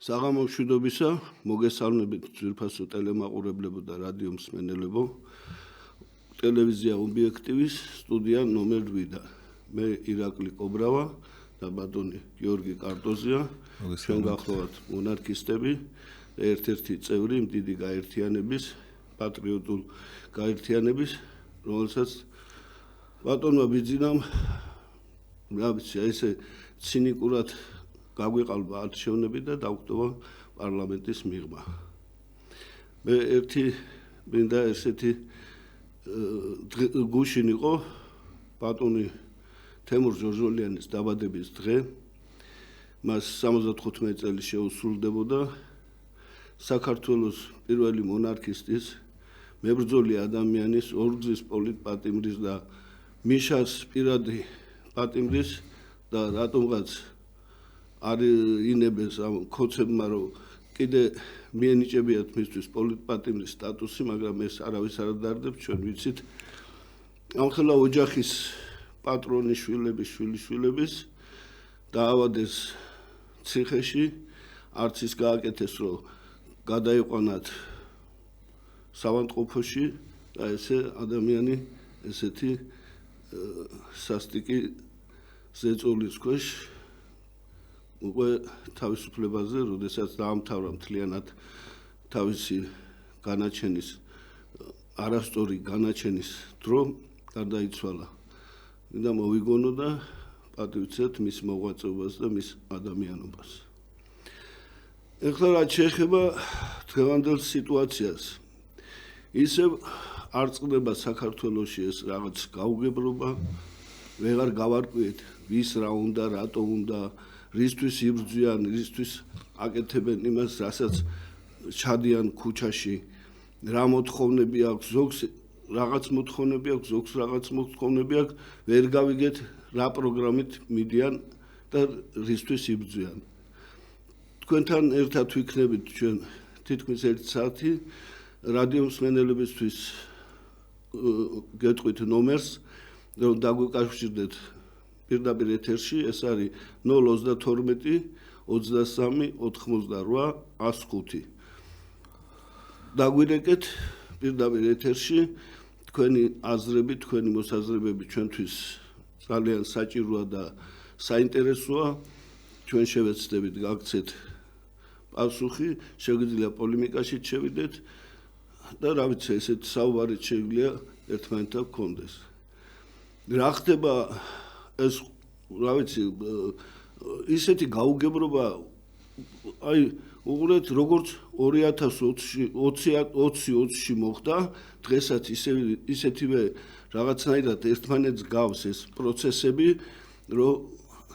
საღამოშვიდობისა, მოგესალმებით ძვირფასო ტელემაყურებლებო და რადიო მსმენელებო. ტელევიზია ობიექტივის სტუდია ნომერ 8-და. მე ირაკლი კობრავა და ბატონი გიორგი კარტოზია. ჩვენ გახლავართ მონარქისტები და ერთ-ერთი წევრი დიდი გაერთიანების, პატრიოტულ გაერთიანების, რომელსაც ბატონმა ბიძინამ რა ვიცი, ესე ცინიკურად გაგვიყალბა არჩევნები და დაგვტოვა პარლამენტის მიღმა. მე მინდა ესეთი გუშინ იყო ბატონი თემურ ჯორჯოლიანის დაბადების დღე. მას 75 წელი შეუსრულდებოდა. საქართველოს პირველი მონარქისტის, მებრძოლი ადამიანის, ორგზის პოლიტპატიმრის და მიშას პირადი პატიმრის და რატომღაც არ ინებეს ამ ქოცებმა, რომ კიდე მიენიჭებიათ მისთვის პოლიტპატიმრის სტატუსი, მაგრამ ეს არავის არ ადარდებს, ჩვენ ვიცით. ამხელა ოჯახის პატრონი შვილიშვილების დაავადეს ციხეში, არც ის გააკეთეს, რომ გადაიყვანათ სავანტყოფოში და ესე ადამიანი ესეთი სასტიკი ზეწოლის ქვეშ უკვე თავისუფლებაზე, როდესაც დაამთავრა მთლიანად თავისი განაჩენის, არასწორი განაჩენის დრო, გარდაიცვალა. მინდა მოვიგონო და პატივცეთ მის მოღვაწეობას და მის ადამიანობას. ეხლა რაც შეეხება დღევანდელ სიტუაციას, ისევ არ წყდება საქართველოში ეს რაღაც გაუგებრობა, ვეღარ გავარკვიეთ ვის რა უნდა, რატო უნდა, რისთვის იბრძვიან, რისთვის აკეთებენ იმას, რასაც ჩადიან ქუჩაში, რა მოთხოვნები აქვს, ზოგს რაღაც მოთხოვნები აქვს, ზოგს რაღაც მოთხოვნები აქვს, ვერ გავიგეთ რა პროგრამით მიდიან და რისთვის იბრძვიან. თქვენთან ერთად ვიქნებით ჩვენ თითქმის 1 საათი რადიო მსმენელებისთვის გეტყვით ნომერს, რომ დაგვიკავშირდეთ პირდაპირ ეთერში, ეს არის 032 23 88 105. დაგვირეკეთ პირდაპირ ეთერში, თქვენი აზრები, თქვენი მოსაზრებები ჩვენთვის ძალიან საჭიროა და საინტერესოა. ჩვენ შევეცდებით გაგცეთ პასუხი, შეგვიძლია პოლემიკაშიც შევიდეთ და რა ვიცი, ესეთ საუბარიც შეგვიძლია ერთმანეთთან გქონდეს. რა ხდება ეს, რა ვიცი, ისეთი გაუგებრობა, აი უყურეთ, როგორც 2020-ში მოხდა, დღესაც ისეთივე რაღაცნაირად ერთმანეთს გავს ეს პროცესები, რომ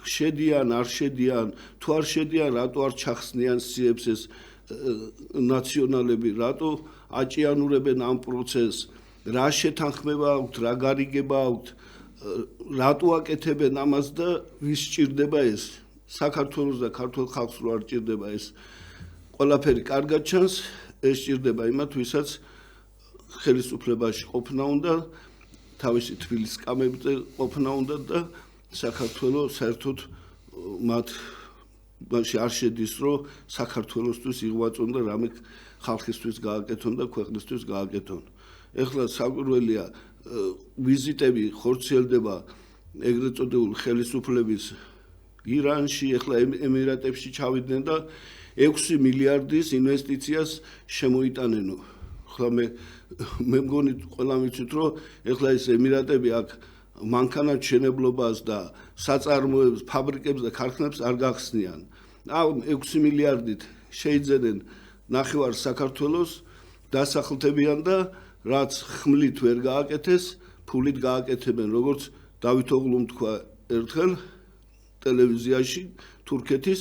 შედიან, არ შედიან, თუ არ შედიან, რატო არ ჩახსნიან სიებს ეს ნაციონალები, რატო აჭიანურებენ ამ პროცესს, რა შეთანხმება აქვთ, რა გარიგება აქვთ, რატო აკეთებენ ამას და ვის სჭირდება ეს? საქართველოს და ქართულ ხალხს რო არ სჭირდება ეს ყველაფერი კარგად ჩანს, ეს სჭირდება იმათ, ვისაც ხელისუფლებაში ყოფნა უნდა, თავისი თბილის სკამებზე ყოფნა უნდა და საქართველოს საერთოდ მათში არ შედის, რომ საქართველოსთვის იღვაწონ და რამე ხალხისთვის გააკეთონ და ქვეყნისთვის გააკეთონ. ეხლა საკვირველია ვიზიტები ხორციელდება ეგრეთ წოდებული ხელისუფლების ირანში, ეხლა ემირატებში ჩავიდნენ და 6 მილიარდის ინვესტიციას შემოიტანენო. ეხლა მე მგონი ყველამ ვიცით, რომ ეხლა ეს ემირატები აქ მანქანათ შენებლობას და საწარმოებს, ფაბრიკებს და ქარხნებს არ გახსნიან. ამ 6 მილიარდით შეიძენენ ნახევარ საქართველოს, დასახლდებიან და რაც ხმლით ვერ გააკეთეს, ფულით გააკეთებენ, როგორც დავით ოღლუმ თქვა ერთხელ ტელევიზიაში თურქეთის,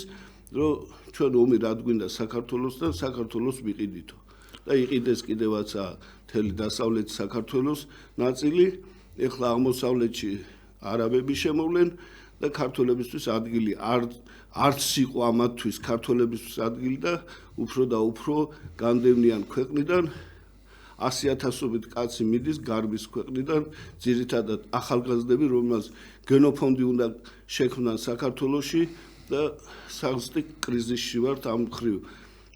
რომ ჩვენ ომი რად გვინდა საქართველოსთან, საქართველოს ვიყიდითო. და იყიდეს კიდევაცა მთელი დასავლეთ საქართველოს ნაწილი, ეხლა აღმოსავლეთში არაბები შემოვლენ და ქართველებისთვის ადგილი არც იყო ამათთვის ქართველებისთვის ადგილი და უფრო განდევნიან ქვეყნიდან. 100,000-ობით კაცი მიდის გარბის ქვეყნიდან, ძირითადად ახალგაზრდები, რომელსაც გენოფონდი უნდა შექმნან საქართველოში და საგზდი კრიზისში ვართ ამ მხრივ.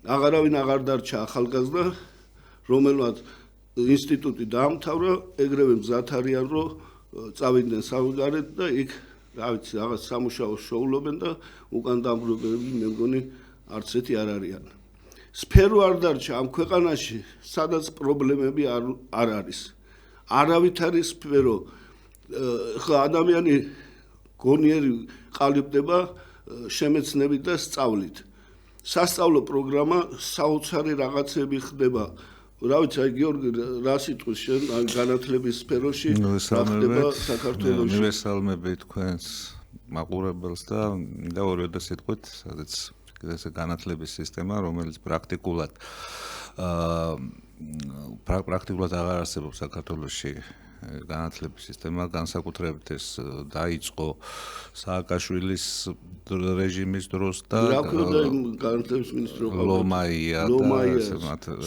აღარავინ აღარ დარჩა ახალგაზრდა, რომელმაც ინსტიტუტი დაამთავრა, ეგრევე მზად არიან, რომ წავიდნენ საზღვარგარეთ და იქ რა ვიცი, რაღაც სამუშაოს შოულობენ და უკან დამბრუნებლები მე მგონი არც ერთი არ არიან. სფერო არ დარჩა ამ ქვეყანაში, სადაც პრობლემები არ არის. არავით არის სფერო. ხა ადამიანი გონიერი ყალიბდება შემეცნებით და სწავლით. სასწავლო პროგრამა საოცარი რაღაცები ხდება. რა ვიცი, აი გიორგი, რა სიტყვის შენ ან განათლების სფეროში ხდება საქართველოში? მივესალმები თქვენს მაყურებელს და ორივე სიტყვით, სადაც ესე განათლების სისტემა, რომელიც პრაქტიკულად აღარ არსებობს საქართველოში. განათლების სისტემა განსაკუთრებით ეს დაიწყო სააკაშვილის რეჟიმის დროს და რა ქვია განათლების მინისტრი ლომაია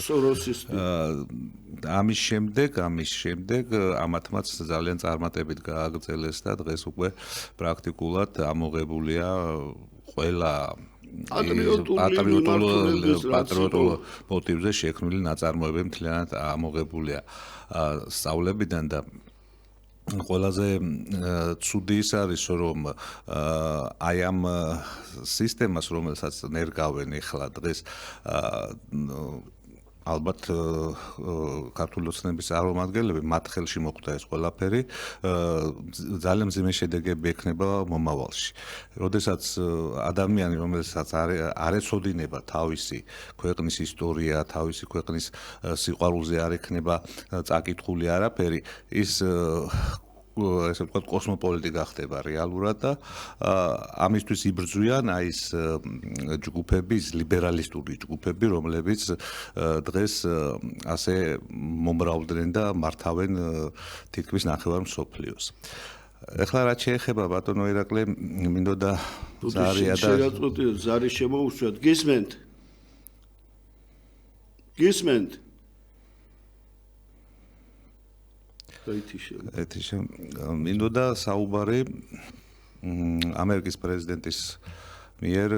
სოროსის ამის შემდეგ ამათმაც ძალიან წარმატებით გააგრძელეს და დღეს უკვე პრაქტიკულად ამოღებულია ყველა პატრიოტულ მოტივზე შექმნილი ნაწარმოებები მთლიანად ამოღებულია სწავლებიდან და ყველაზე ცუდი ის არის, რომ აი ამ სისტემას, რომელსაც ნერგავენ ახლა დღეს ალბათ ქართული ოცნების წარმომადგენლები მათ ხელში მოხვდა ეს ყველაფერი ძალიან მძიმე შედეგები ექნება მომავალში. როდესაც ადამიანი, რომელსაც არ ეცოდინება თავისი ქვეყნის ისტორია, თავისი ქვეყნის სიყვარულზე არ ექნება წაკითხული არაფერი, ის ესე ვთქვათ კოსმოპოლიტი გახდება რეალურად და ამისთვის იბრძვიან აი ეს ჯგუფები, ლიბერალისტური ჯგუფები, რომლებიც დღეს ასე მომრავლდნენ და მართავენ თითქმის ნახევარ მსოფლიოს. ეხლა რაც შეეხება ბატონო ირაკლი, მინდოდა ზარია და ზარი შემოუშვათ. გისმენთ? მინდოდა საუბარი ამერიკის პრეზიდენტის მიერ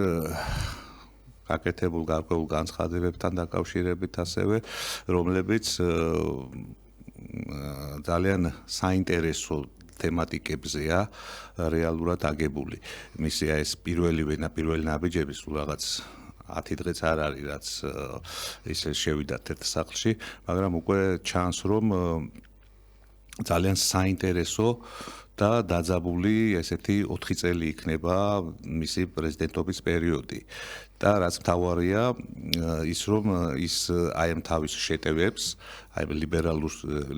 გაკეთებულ გარკვეულ განცხადებებთან დაკავშირებით ასევე, რომლებიც ძალიან საინტერესო თემატიკებზეა რეალურად აგებული. მისი ეს პირველი ნაბიჯები სულ რაღაც 10 დღეც არ არის, რაც ისე შევიდათ ერთ სახლში, მაგრამ უკვე ჩანს, რომ ძალიან საინტერესო და დაძაბული ესეთი 4 წელი იქნება მისი პრეზიდენტობის პერიოდი. და რაც მთავარია ის, რომ ის აი ამ თავის შეტევებს, აი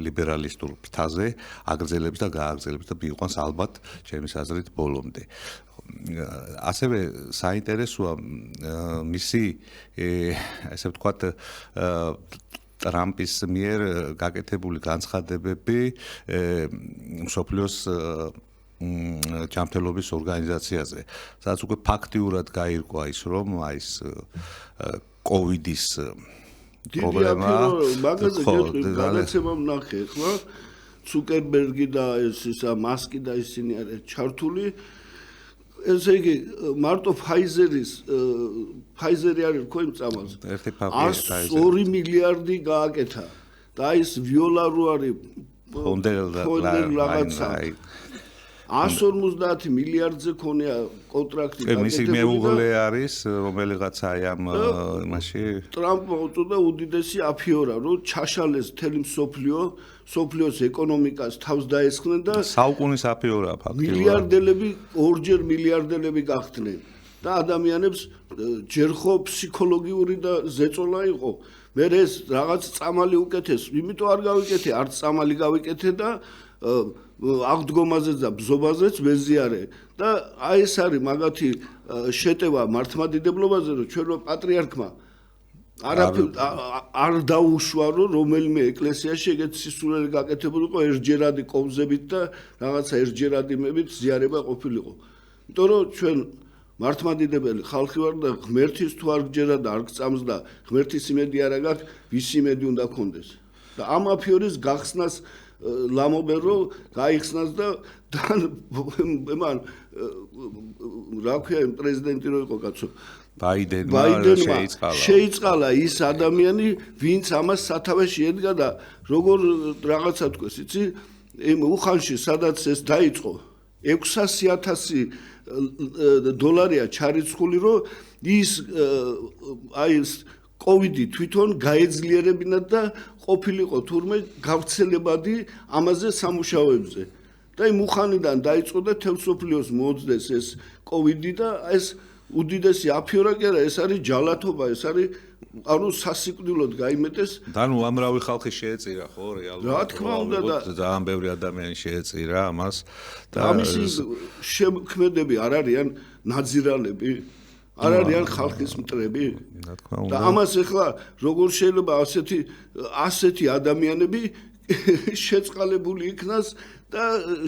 ლიბერალისტურ ფრთაზე აგრძელებს და გააგრძელებს და მიყვანს ალბათ ჩემის აზრით ბოლომდე. ასევე საინტერესოა მისი ესე ვთქვათ ტრამპის მიერ გაკეთებული განცხადებები მსოფლიოს ჯანმრთელობის ორგანიზაციაზე, სადაც უკვე ფაქტიურად გაირკვა ის, რომ აი ეს კოვიდის პრობლემა მაგაზე განაცემამ ნახე, ხო? ცუკერბერგი და ისა მასკი და ისინი არის ჩართული. ესე იგი მარტო ფაიზერი არის ხო იმ წამალზე 102 მილიარდი გააკეთა და ის ვიოლა რო არის ფონდელ რაღაცა 150 მილიარდზე ქონია კონტრაქტი გაკეთებული. მისი მეუღლე არის რომელიღაც აი ამ იმაში ტრამპმა უწოდა უდიდესი აფიორა, რომ ჩაშალეს მთელი სოფლიოს ეკონომიკას თავს დაესხნენ და საუკუნის აფიორა ფაქტიურად. მილიარდელები, ორჯერ მილიარდელები გახდნენ და ადამიანებს ჯერ ხო ფსიქოლოგიური და ზეწოლა იყო. მე ეს რაღაც წამალი უკეთეს, იმიტომ არ გავიკეთე, არც წამალი გავიკეთე და აღდგომაზე და ბზობაზეც ვეზიარე და აი ეს არის მაგათი შეტევა მართლმადიდებლობაზე, რომ ჩვენო პატრიარქმა არ დაუშვა, რომ რომელიმე ეკლესიაში ეგეთ სისულელი გაკეთებულიყო ერთჯერადი კოვზებით და რაღაცა ერთჯერადიმებით ზიარება ყოფილიყო. იმიტომ რომ ჩვენ მართლმადიდებელი ხალხი ვარ და ღმერთის თუ არ გჯერა და არ გწამს და ღმერთის იმედი არა გაქვს, ვის იმედი უნდა გქონდეს. და ამ აფიორის გახსნას ლამობენ რომ გაიხსნას და მან რა ქვია იმ პრეზიდენტი რო იყო კაცო ბაიდენმა შეიწყალა ის ადამიანი ვინც ამას სათავეში ედგა და როგორ რაღაცა თქვეს იცი იმ უხანში სადაც ეს დაიწყო 600,000 დოლარია ჩარიცხული რომ ის აი ეს კოვიდი თვითონ გაეძლიერებინათ და ყოფილიყო თურმე გავრცელებადი ამაზე სამუშაოებზე და იმ უხანიდან დაიწყო და თელ სოფლიოს მოუძდეს ეს კოვიდი და ეს უდიდესი აფიორა კი არა ეს არის ჯალათობა ეს არის ანუ სასიკვდილოდ გაიმეტეს და ნუ ამრავი ხალხი შეეწირა ხო რეალურად რა თქმა უნდა და ძალიან ბევრი ადამიანი შეეწირა ამას და ამისი შემქმედები არ არიან ნაძირალები არ არიან ხალხის მტრები რა თქმა უნდა და ამას ახლა როგორ შეიძლება ასეთი ადამიანები შეწყალებული იქნას და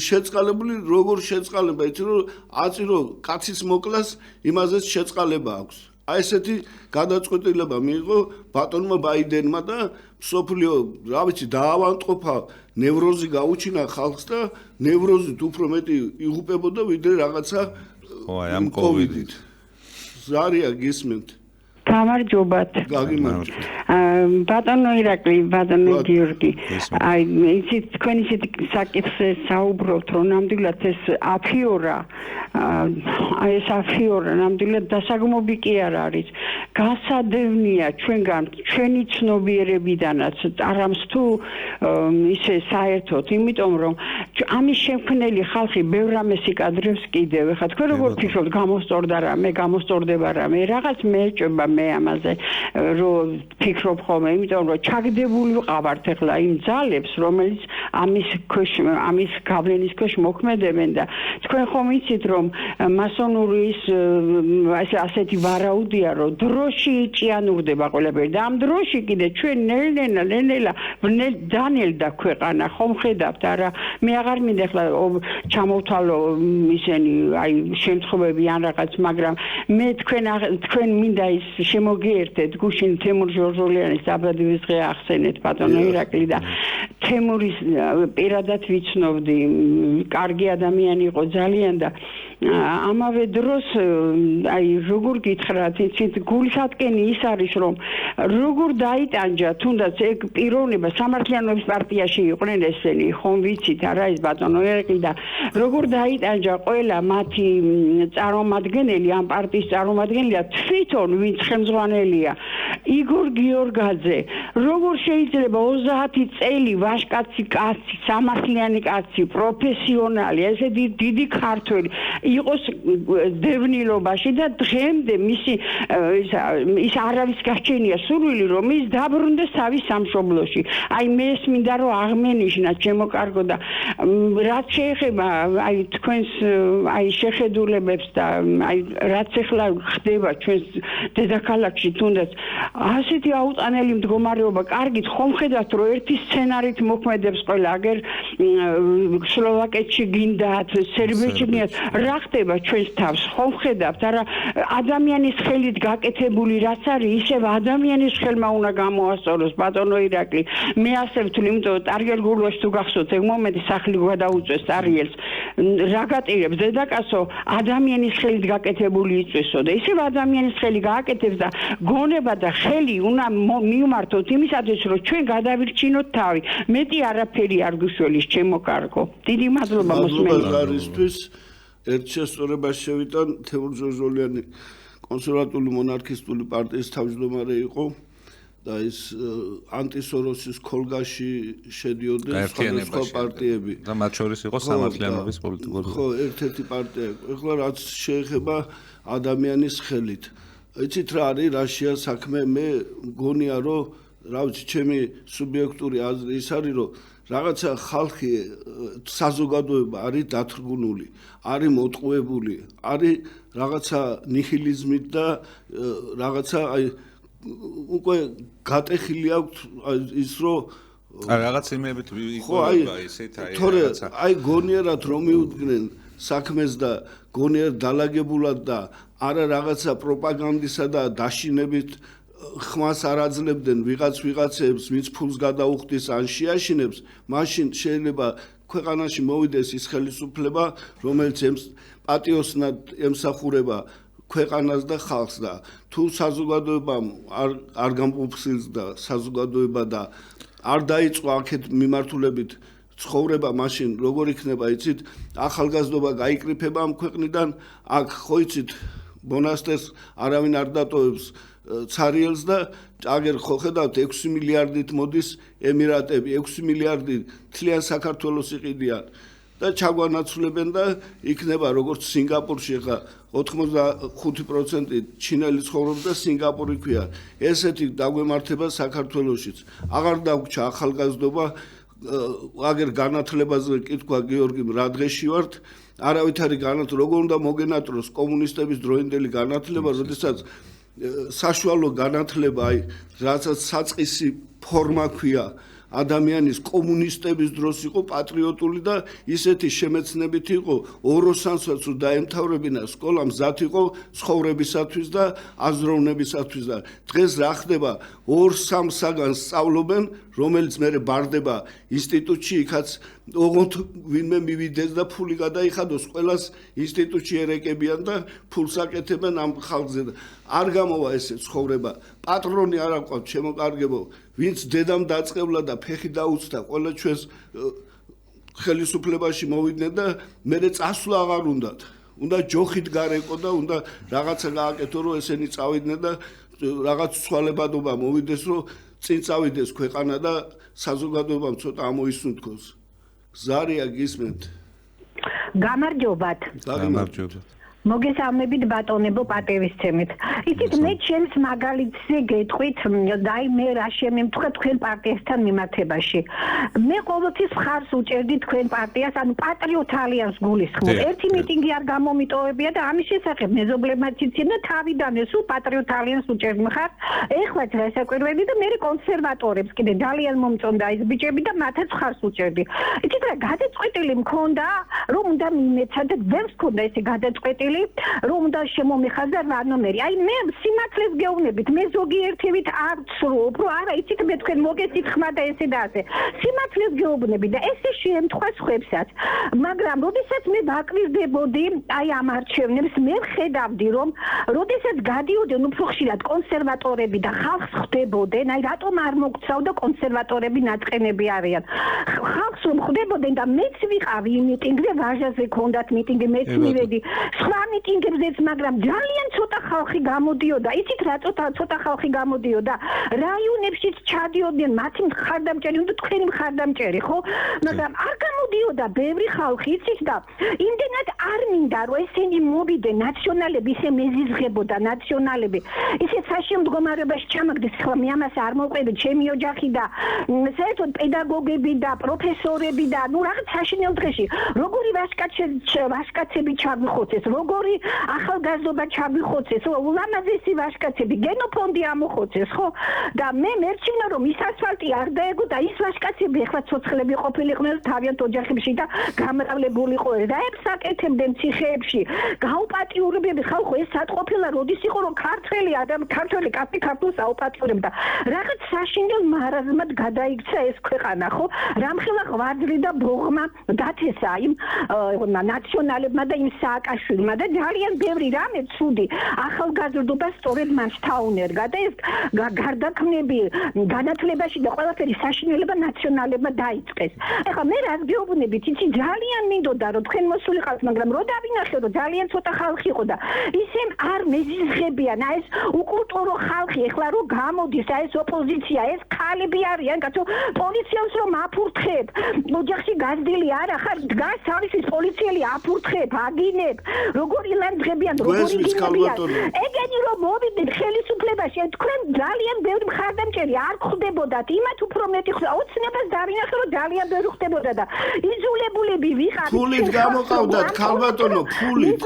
შეწყალებული როგორ შეწყალება იცი რომ აწირო კაცის მოკლას იმაზეც შეწყალება აქვს აი ესეთი გადაწყვეტილება მიიღო ბატონმა ბაიდენმა და სოფლიო რა ვიცი დაავადყოფა ნევროზი გაუჩინა ხალხს და ნევროზით უფრო მეტი იღუპებოდა ვიდრე რაღაცა ხო აი ამ კოვიდით ზარია გისმენთ გამარჯობათ ბატონო ირაკლი ბატონო გიორგი აი იცით თქვენ ისეთ საკითხზე საუბრობთ რომ ნამდვილად ეს აფიორა აი ეს აფიორა ნამდვილად დასაგმობი კი არ არის გასადევნია ჩვენგან ჩვენი ცნობიერებიდანაც არამს თუ ისე საერთოდ იმიტომ რომ ამის შემქმნელი ხალხი ბევრ რამეს იკადრებს კიდევ ეხლა თქვენ როგორ ფიქრობთ გამოსწორდა რამე გამოსწორდება რამე რაღაც მეეჭება მე ამაზე რომ ფიქრობ ხოლმე იმიტომ რომ ჩაგდებული ვყავართ ახლა იმ ძალებს რომელიც ამის გავლენის ქვეშ მოქმედებენ და თქვენ ხომ იცით რომ მასონურის ასეთი ვარაუდია რომ დროში ჭიანურდება ყველაფერი და ამ დროში კიდე ჩვენ ნელ-ნელა დანელდა ქვეყანა ხომ ხედავთ არა მე აღარ მინდა ახლა ჩამოვთვალო ისენი აი შემთხვევები ან რაღაც მაგრამ მე თქვენ მინდა ის შემოგიერთეთ გუშინ თემურ ჟორჟოლიანის დაბადების დღე ახსენეთ ბატონო ირაკლი და თემურის პირადად ვიცნობდი კარგი ადამიანი იყო ძალიან და ამავე დროს აი როგორ გითხრათ იცით გულსატკენი ის არის რომ როგორ დაიტანჯა თუნდაც ეგ პიროვნება სამართლიანობის პარტიაში იყვნენ ესენი ხომ ვიცით არა ეს ბატონო ირაკლი და როგორ დაიტანჯა ყველა მათი წარმომადგენელი ამ პარტიის წარმომადგენელია თვითონ ვინც ხელმძღვანელია იგორ გიორგაძე როგორ შეიძლება 30 წელი ვაჟკაცი კაცი სამართლიანი კაცი პროფესიონალი ესეთი დიდი ქართველი იყოს დევნილობაში და დღემდე მისი ის არავის გაჩენია სურვილი რომ ის დაბრუნდეს თავის სამშობლოში აი მე ეს მინდა რომ აღმენიშნა ჩემო კარგო და რაც შეეხება აი თქვენს აი შეხედულებებს და აი რაც ახლა ხდება ჩვენს დედაქალაქში თუნდაც ასეთი აუწანელი მდგომარეობა კარგით ხომ ხედავთ რომ ერთი სცენარით მოქმედებს ყველა აგერ სლოვაკეთში გინდათ სერბეთში გინდათ რა ხდება ჩვენს თავს ხომ ხედავთ არა ადამიანის ხელით გაკეთებული რაც არის ისევ ადამიანის ხელმა უნდა გამოასწოროს ბატონო ირაკლი მე ასე ვთვლი იმიტომ ტარიელ გულვაში თუ გახსოვთ ეგ მომენტი სახლი გადაუწეს ტარიელს რა გატირებს დედაკაცო ადამიანის ხელით გაკეთებული იწვესო და ისევ ადამიანის ხელი გააკეთებს და გონება და ხელი უნდა მიუმართოთ იმისათვის რომ ჩვენ გადავირჩინოთ თავი მეტი არაფერი არ გუშველის ჩემო კარგო დიდი მადლობა მოსმენისთვის ერთ შესწორებას შევიტან თემურ ჟორჟოლიანი კონსერვატული მონარქისტული პარტიის თავმჯდომარე იყო და ის ანტისოროსის ქოლგაში შედიოდნენ სხვადასხვა პარტიები და მათ შორის იყო სამართლიანობის პოლიტიკური ხო ერთ-ერთი პარტია ეხლა რაც შეეხება ადამიანის ხელით იცით რა არის რაშია საქმე მე მგონია რომ რა ვიცი ჩემი სუბიექტური აზრი ის არის რომ რაღაცა ხალხი საზოგადოება არის დათრგუნული არის მოტყუებული არის რაღაცა ნიჰილიზმით და რაღაცა აი უკვე გატეხილი აქვს ის რომ რაღაც იმებით იქნება ისეთ აი რაღაცა აი გონიერად რომ მიუდგნენ საქმეს და გონიერად დალაგებულად და არა რაღაცა პროპაგანდისა და დაშინებით ხმას არ აძლევდნენ ვიღაცებს, ვინც ფულს გადაუხდის ან შეაშინებს, მაშინ შეიძლება ქვეყანაში მოვიდეს ის ხელისუფლება, რომელიც პატიოსნად ემსახურება ქვეყანას და ხალხს და თუ საზოგადოებამ არ გამოფხსილდა საზოგადოება და არ დაიწყო აქეთ მიმართულებით ცხოვრება, მაშინ როგორ იქნება იცით, ახალგაზრდობა გაიკრიფება ამ ქვეყნიდან, აქ ხო იცით, მონასტერს არავინ არ დატოვებს ცარიელს და აგერ ხო ხედავთ 6 მილიარდით მოდის ემირატები, 6 მილიარდი თლიან საქართველოს იყიდიან და ჩაგვანაცვლებენ და იქნება როგორც სინგაპურში ხა 85% ჩინელი ცხოვრობს და სინგაპური ქვია. ესეთი დაგვემართება საქართველოშიც. აღარ დაგვრჩა ახალგაზრდობა, აგერ განათლებაზე კითხვა გიორგიმ რა დღეში ვართ, არავითარი განათლება როგორ უნდა მოგენატროს კომუნისტების დროინდელი განათლება, როდესაც საშუალო განათლება, აი რასაც საწყისი ფორმა ქვია ადამიანის კომუნისტების დროს იყო პატრიოტული და ისეთი შემეცნებით იყო ოროსანსაც დაემთავრებინა სკოლა მზად იყო ცხოვრებისათვის და აზროვნებისათვის და დღეს რა ხდება 2-3 საგანს სწავლობენ რომელიც მერე ბარდება ინსტიტუტში იქაც ოღონდ ვინმე მივიდეს და ფული გადაიხადოს ყველას ინსტიტუტში ერეკებიან და ფულს აკეთებენ ამ ხალხზე არ გამოვა ესე ცხოვრება პატრონი არ აყვავთ შემოკარგებო ვინც დედამ დაწყევლა და ფეხი დაუცდა ყველა ჩვენს ხელისუფლებაში მოვიდნენ და მერე წასვლა აღარ უნდათ უნდა ჯოხით გარეკო და უნდა რაღაცა გააკეთო რომ ესენი წავიდნენ და რაღაც ცვალებადობა მოვიდეს რომ წინ წავიდეს ქვეყანა და საზოგადოებამ ცოტა ამოისუნთქოს ზარია გისმენთ გამარჯობათ გამარჯობათ მოგესალმებით ბატონებო პატივისცემით. იცით მე ჩემს მაგალითზე გეტყვით და მე რა შემემთხვე თქვენ პარტიასთან მიმართებაში. მე ყოველთვის ხარს უჭერდი თქვენ პარტიას, ანუ პატრიოტ ალიანს გულისხმობ. ერთი მიტინგი არ გამომიტოვებია და ამის შესახებ მეზობლებმაც იციან და თავიდანვე სულ პატრიოტ ალიანს უჭერდი მხარს. ეხლაც რასაკვირველი და მე კონსერვატორებს კიდე ძალიან მომწონდა ეს ბიჭები და მათაც ხარს უჭერდი. იცით რა გადაწყვეტილი მქონდა რომ უნდა მიმეცა და ვერც მქონდა ესე გადაწყვეტილი რომ უნდა შემომეხაზა რა ნომერი. აი მე სიმართლეს გეუბნებით, მე ზოგიერთივით არ ვცრობ, რომ არა იცით მე თქვენ მოგესით ხმა და ესე და ასე. სიმართლეს გეუბნებით და ესე შეემთხვა სხვებსაც. მაგრამ როდესაც მე დაკვირდებოდი აი ამ არჩევნებს, მე ვხედავდი რომ როდესაც გადიოდნენ უფრო ხშირად კონსერვატორები და ხალხს ხვდებოდნენ, აი რატომ არ მოგცავდა კონსერვატორები ნაწყენები არიან. ხალხს რომ ხვდებოდნენ და მეც ვიყავი იმ მიტინგზე, ვაჟაზე ქონდათ მიტინგი, მეც მივედი. სხვა მიტინგებზეც, მაგრამ ძალიან ცოტა ხალხი გამოდიოდა. იცით რა ცოტა ხალხი გამოდიოდა? რაიონებშიც ჩადიოდნენ მათი მხარდამჭერი, უნდა თქვენი მხარდამჭერი, ხო? მაგრამ არ გამოდიოდა ბევრი ხალხი, იცით და იმდენად არ მინდა რომ ესენი მოვიდნენ ნაციონალები, ისე მეზიზღებოდა ნაციონალები. ისე საშემდგომარეობაში ჩამაგდეს, ხო მე ამას არ მოვყვები, ჩემი ოჯახი და საერთოდ პედაგოგები და პროფესორები და ნუ რაღაც საშინელ დღეში როგორი ვაჟკაცები ჩაგვიხოცეს, როგორი ახალგაზრდობა ჩაგვიხოცეს, ულამაზესი ვაჟკაცები, გენოფონდი ამოხოცეს, ხო? და მე მერჩივნა რომ ის ასფალტი არ დაეგო და ის ვაჟკაცები ახლა ცოცხლები ყოფილიყვნენ თავიანთ ოჯახებში და გამრავლებულიყო და ებსაკეთებდნენ ციხეებში. გაუპატიურებები ხალხო ეს ატყოფილა როდის იყო რომ ქართველი კაცი ქართულს აუპატიურებდა. რაღაც საშინელ მარაზმად გადაიქცა ეს ქვეყანა, ხო? რამხელა ღვაწლი და ბოღმა დათესა იმ ნაციონალებმა და იმ სააკაშვილმა და ძალიან ბევრი რამე ცუდი ახალგაზრდობა სწორედ მას თაუნერგა და ეს გარდაქმნები განათლებაში და ყველაფერი საშინელება ნაციონალებმა დაიწყეს. ეხლა მე რას გეუბნებით, იცი ძალიან მინდოდა რომ თქვენ მოსულიყავთ, მაგრამ რო დავინახე რომ ძალიან ცოტა ხალხი იყო და ისე არ მეზიზღებიან, აი ეს უკულტურო ხალხი ეხლა რო გამოდის, აი ეს ოპოზიცია, ეს ქალები არიან, კაცო, პოლიციელს რომ აფურთხებ, ოჯახში გაზრდილი არა ხარ, დგას თავისთვის პოლიციელი აფურთხებ, აგინებ, როგორი ლანდღებიან, როგორი გინებიან. ეგენი რომ მოვიდნენ ხელისუფლებაში, თქვენ ძალიან ბევრი მხარდამჭერი არ ხვდებოდათ, იმათ უფრო მეტი ოცნებას დავინახე რომ ძალიან ბევრი ხვდებოდა და იძულებულები ვიყავით. ფულით გამოყავდათ ქალბატონო, ფულით.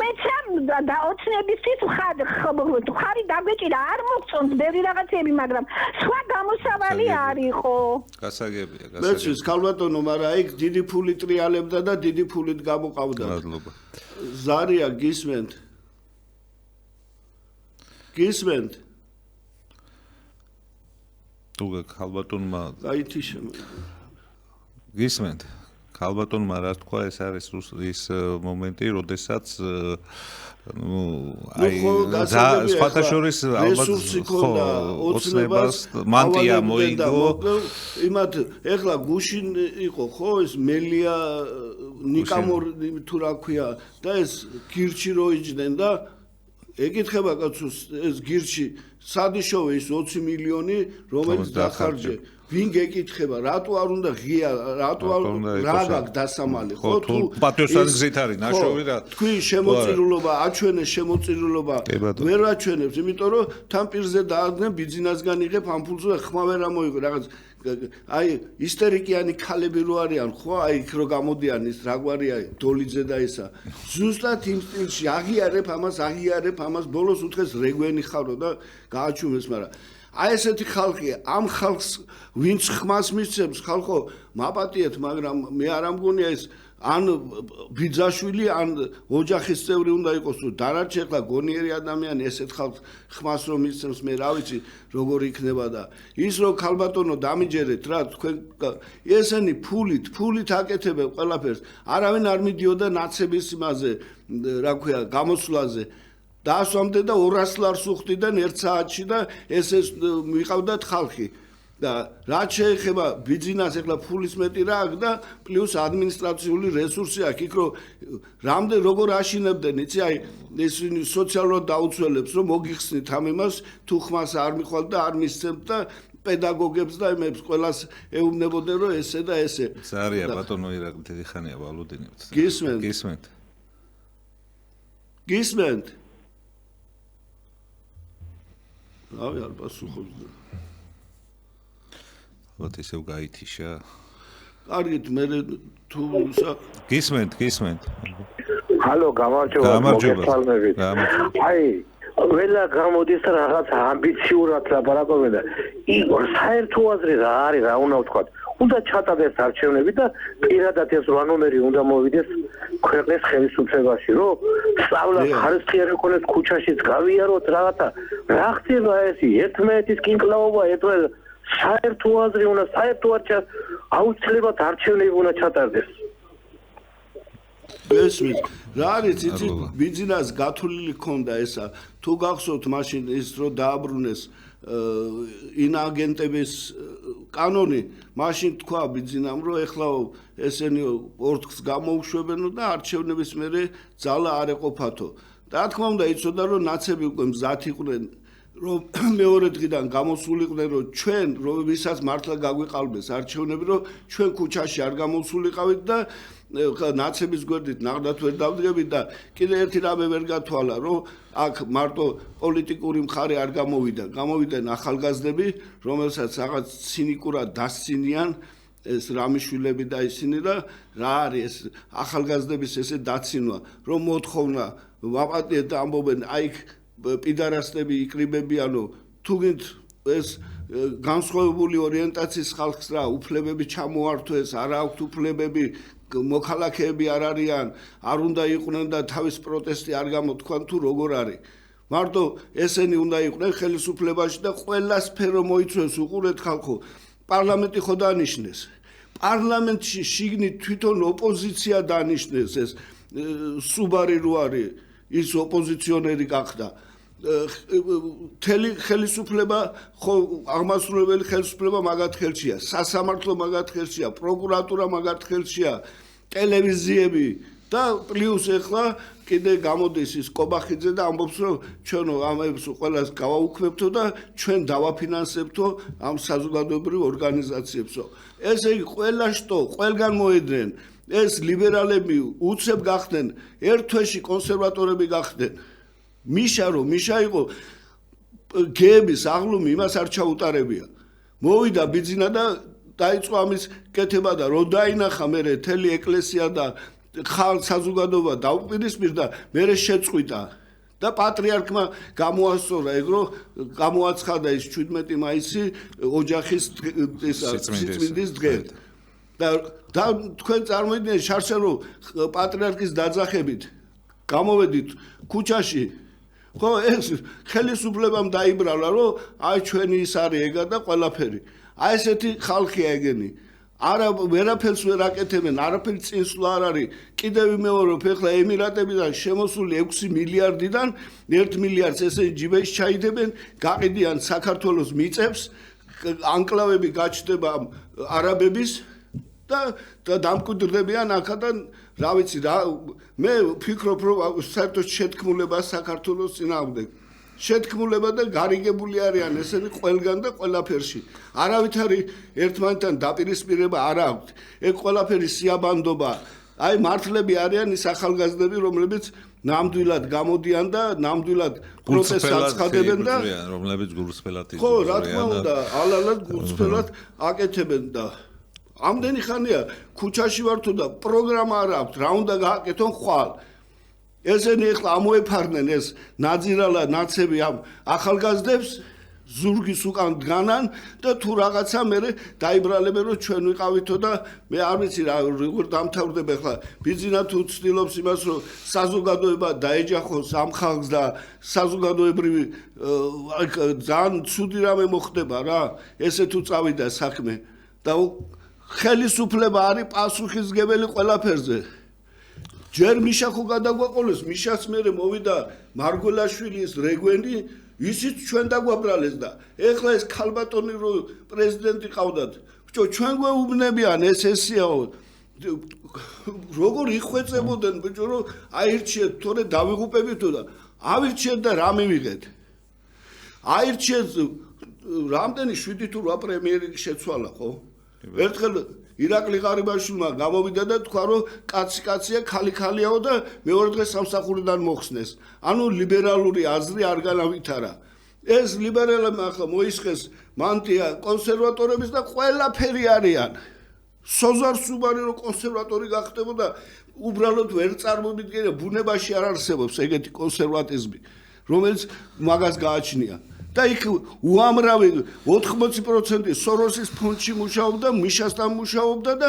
და ოცნებისთვის ხარი დაგვეჭირა, არ მოგწონს ბევრი რაღაცები, მაგრამ სხვა გამოსავალი არ იყო. გასაგებია, გასაგებია. მეც ქალბატონო, მაგრამ აი დიდი ფული ტრიალებდა და დიდი ფულით გამოყავდათ. მადლობა. ზარია გისმენთ? გისმენთ? თუ ხალბატონმა გაითიშა გისმენთ ხალბატონმა რა თქვა ეს არის ის მომენტი როდესაც სხვათა შორის ალბათ ოცნებას მანტია მოიგო იმათ ეხლა გუშინ იყო ხო ეს მელია ნიკამორ თუ რა ქვია და ეს გირჩი რო იჯდნენ და ეკითხება კაცოს ეს გირჩი სად იშოვე ის 20 მილიონი რომელიც დახარჯე ვინ გეკითხება რატო არ უნდა ღია რატო რა გაქვს დასამალი ხო თუ პატრიოტული გზით არის ნაშოვი და თქვი შემოწირულობა აჩვენე შემოწირულობა ვერ აჩვენებს იმიტომ რომ თან პირზე დაადგნენ ბიზნესგან იღებ ამ ფულზე ხმა ვერ ამოიღო რაღაც აი ისტერიკიანი ქალები რო არიან ხო აი იქ რო გამოდიან ის რაგვარია დოლიძე და ისა ზუსტად იმ სტილში აღიარებ ამას ბოლოს უთხეს რეგვენი ხარო და გააჩუმეს მაგრამ აი ესეთი ხალხია ამ ხალხს ვინც ხმას მისცემს ხალხო მაპატიეთ მაგრამ მე არ ამგონია ეს ან ბიძაშვილი ან ოჯახის წევრი უნდა იყოს თუ დანარჩენ ხლა გონიერი ადამიანი ესეთ ხალხს ხმას რომ მისცემს მე რა ვიცი როგორ იქნება და ის რომ ხალბატონო დამიჯერეთ რა თქვენ ესენი ფულით აკეთებენ ყველაფერს არავინ არ მიდიოდა ნაცების იმაზე რა ქვია გამოსვლაზე დაასვამდე და 200 ლარს უხდიდან 1 საათში და ეს მიყავდათ ხალხი და რაც შეეხება ბიზნეს ეხლა ფულის მეტი რა აქვს და პლუს ადმინისტრაციული რესურსი აქვს იქ რომ რამდენ როგორ აშინებდნენ იცი აი ეს სოციალურად დაუცველებს რომ მოგიხსნით ამ იმას თუ ხმას არ მიხვალთ და არ მისცემთ და პედაგოგებს და იმებს ყველას ეუბნებოდნენ რომ ესე და ესე ზარია ბატონო ირაკლი დიდი ხანია ვალოდინებთ გისმენთ რავი არ პასუხობს ალბათ ისევ გაითიშა კარგით მე თუ გისმენთ ჰალო გამარჯობა აი ყველა გამოდის რაღაც ამბიციურად ლაპარაკობენ და საერთო აზრი რა არის რა უნდა ვთქვა უნდა ჩატარდეს არჩევნები და პირადად ეს 8 ნომერი უნდა მოვიდეს ქვეყნის ხელისუფლებაში რომ სწავლა ხარისხიერი ქონდეს ქუჩაშიც გავიაროთ რაღაცა რა ხდება ეს ერთმანეთის კინკლაობა ერთმანეთ საერთო აზრი უნდა საერთო აუცილებლად არჩევნები უნდა ჩატარდეს ესმის რა არის იცი ბიზნეს გათვლილი ქონდა ესა თუ გახსოვთ მაშინ ის რომ დააბრუნეს ინაგენტების კანონი მაშინ თქვა ბიზნესამ რომ ეხლა ესენი ორთქს გამოუშვებენო და არჩევნების მერე ძალა არ ეყოფათო და თქმა უნდა იცოდა რომ ნაცები უკვე მზად იყვნენ რომ მეორე დღიდან გამოსულიყვნენ რომ ჩვენ რომ ვისაც მართლა გაგვიყალბეს არჩევნები რომ ჩვენ ქუჩაში არ გამოსულიყავით და ნაცების გვერდით ნახდათ ვერ დავდგებით და კიდე ერთი რამე ვერ გათვალა რომ აქ მარტო პოლიტიკური მხარე არ გამოვიდნენ ახალგაზრდები რომელსაც რაღაც ცინიკურად დასცინიან ეს რამიშვილები და ისინი და რა არის ეს ახალგაზრდების ესე დაცინვა რომ მოთხოვნა ვაპატიეთ და ამბობენ აი პიდარასტები იკრიბებიანო თუ გინდ ეს განსხვავებული ორიენტაციის ხალხს რა უფლებები ჩამოართვეს არ აქვთ უფლებები მოქალაქეები არ არიან არ უნდა იყვნენ და თავის პროტესტი არ გამოთქვან თუ როგორ არის მარტო ესენი უნდა იყვნენ ხელისუფლებაში და ყველა სფერო მოიცვეს უყურეთ ხალხო პარლამენტი ხო დანიშნეს პარლამენტში შიგნით თვითონ ოპოზიცია დანიშნეს ეს სუბარი რო არის ის ოპოზიციონერი გახდა თელი ხელისუფლება ხო აღმასრულებელი ხელისუფლება მაგათ ხელშია სასამართლო მაგათ ხელშია პროკურატურა მაგათ ხელშია ტელევიზიები და პლუს ეხლა კიდე გამოდის ის კობახიძე და ამბობს რომ ჩვენო ამებს ყველას გავაუქმებთო და ჩვენ დავაფინანსებთო ამ საზოგადოებრივ ორგანიზაციებსო ესე იგი ყველა შტო ყველგან მოედრენ ეს ლიბერალები უცებ გახდნენ ერთ თვეში კონსერვატორები გახდნენ მიშა იყო გეების აღლუმი იმას არ ჩაუტარებია მოვიდა ბიძინა და დაიწყო ამის კეთება და რო დაინახა მერე თელი ეკლესია და საზოგადოება დაუპირისპირდა მერე შეწყვიტა და პატრიარქმა გამოასწორა ეგ რომ გამოაცხადა ის 17 მაისი ოჯახის სიწმინდის დღე და თქვენ წარმოიდგინეთ შარშან რომ პატრიარქის დაძახებით გამოვედით ქუჩაში ხო ეს ხელისუფლებამ დაიბრალა რომ აი ჩვენი ის არის ეგა და ყველაფერი აი ესეთი ხალხია ეგენი არა ვერაფერს ვერ აკეთებენ არაფერი წინსვლა არ არის კიდევ ვიმეორებ ეხლა ემირატებიდან შემოსული 6 მილიარდიდან 1 მილიარდს ესე ჯიბეში ჩაიდებენ გაყიდიან საქართველოს მიწებს ანკლავები გაჩნდება არაბების და დამკვიდრდებიან აქედან რა ვიცი რა მე ვფიქრობ რომ საერთოდ შეთქმულება საქართველოს წინააღმდეგ შეთქმულება და გარიგებული არიან ესენი ყველგან და ყველაფერში არავითარი ერთმანეთთან დაპირისპირება არ აქვს ეგ ყველაფერი სიაბანდობა აი მართლები არიან ის ახალგაზრდები რომლებიც ნამდვილად გამოდიან და ნამდვილად პროტესტს აცხადებენ და რომლებიც გულწრფელად ხო რა თქმა უნდა ალალად გულწრფელად აკეთებენ და ამდენი ხანია ქუჩაში ვარ თუ და პროგრამა არ აქვს რა უნდა გააკეთონ ხვალ ესენი ახლა ამოეფარნენ ეს ნაძირალა ნაცები ამ ახალგაზრდებს ზურგის უკან დგანან და თუ რაღაცა მე დაიბრალებენ რომ ჩვენ ვიყავითო და მე არ ვიცი რა როგორ დამთავრდება ახლა ბიზნესად თუ ცდილობს იმას რომ საზოგადოება დაეჯახოს ამ ხალხს და საზოგადოებრივი ძალიან ცუდი რამე მოხდება რა ესე თუ წავიდა საქმე და ხელისუფლება არის პასუხისმგებელი ყველაფერზე ჯერ მიშა ხო გადაგვაყოლეს მიშას მერე მოვიდა მარგველაშვილის რეგვენი ისიც ჩვენ დაგვაბრალეს და ეხლა ეს ქალბატონი რო პრეზიდენტი ყავდათ ბჭო ჩვენ გვეუბნებიან ეს ესეაო როგორ იხვეწებოდნენ ბჭო რომ აირჩიეთ თორე დავიღუპებითო და ავირჩიეთ და რა მივიღეთ აირჩიეთ რამდენი 7 თუ 8 პრემიერი შეცვალა ხო ერთხელ ირაკლი ღარიბაშვილმა გამოვიდა და თქვა რომ კაცია ხალხალიაო და მეორე დღეს სამსახურიდან მოხსნეს ანუ ლიბერალური აზრი არ განავითარა ეს ლიბერალებმა ახლა მოისხეს მანტია კონსერვატორების და ყველაფერი არიან სოზარ სუბარი რომ კონსერვატორი გახდებოდა უბრალოდ ვერ წარმომიდგენია ბუნებაში არ არსებობს ეგეთი კონსერვატიზმი რომელიც მაგას გააჩნია და იქ უამრავი 80% სოროსის ფონდში მუშაობდა, მიშასთან მუშაობდა და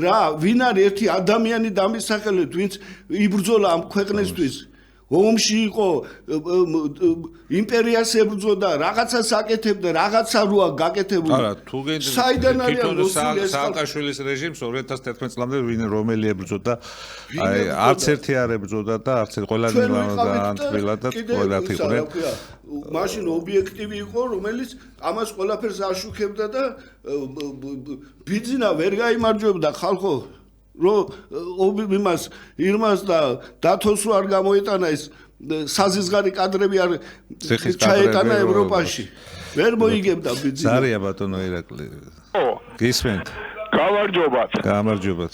რა ვინ არის ერთი ადამიანი დამისახელეთ, ვინც იბრძოლა ამ ქვეყნისთვის. ომში იყო იმპერიას ებრძოდა, რაღაცას აკეთებდა, რაღაცა როა გაკეთებული. არა, თუ საიდან არის მოსული ეს სააკაშვილის რეჟიმს 2011 წლამდე რომელი ებრძოდა, აი არც ერთი არ ებრძოდა და არც ყველანი ანთბილად და ყველათ იყვნენ. მაშინ ობიექტივი იყო, რომელიც ამას ყველაფერს აშუქებდა და ბიძინა ვერ გაიმარჯვებდა ხალხო. რომ იმას და დათოს არ გამოეტანა ეს საზისგარი კადრები არ ჩაეტანა ევროპაში ვერ მოიგებდა ბიძინა ზარია ბატონო ირაკლი გისმენთ გამარჯობათ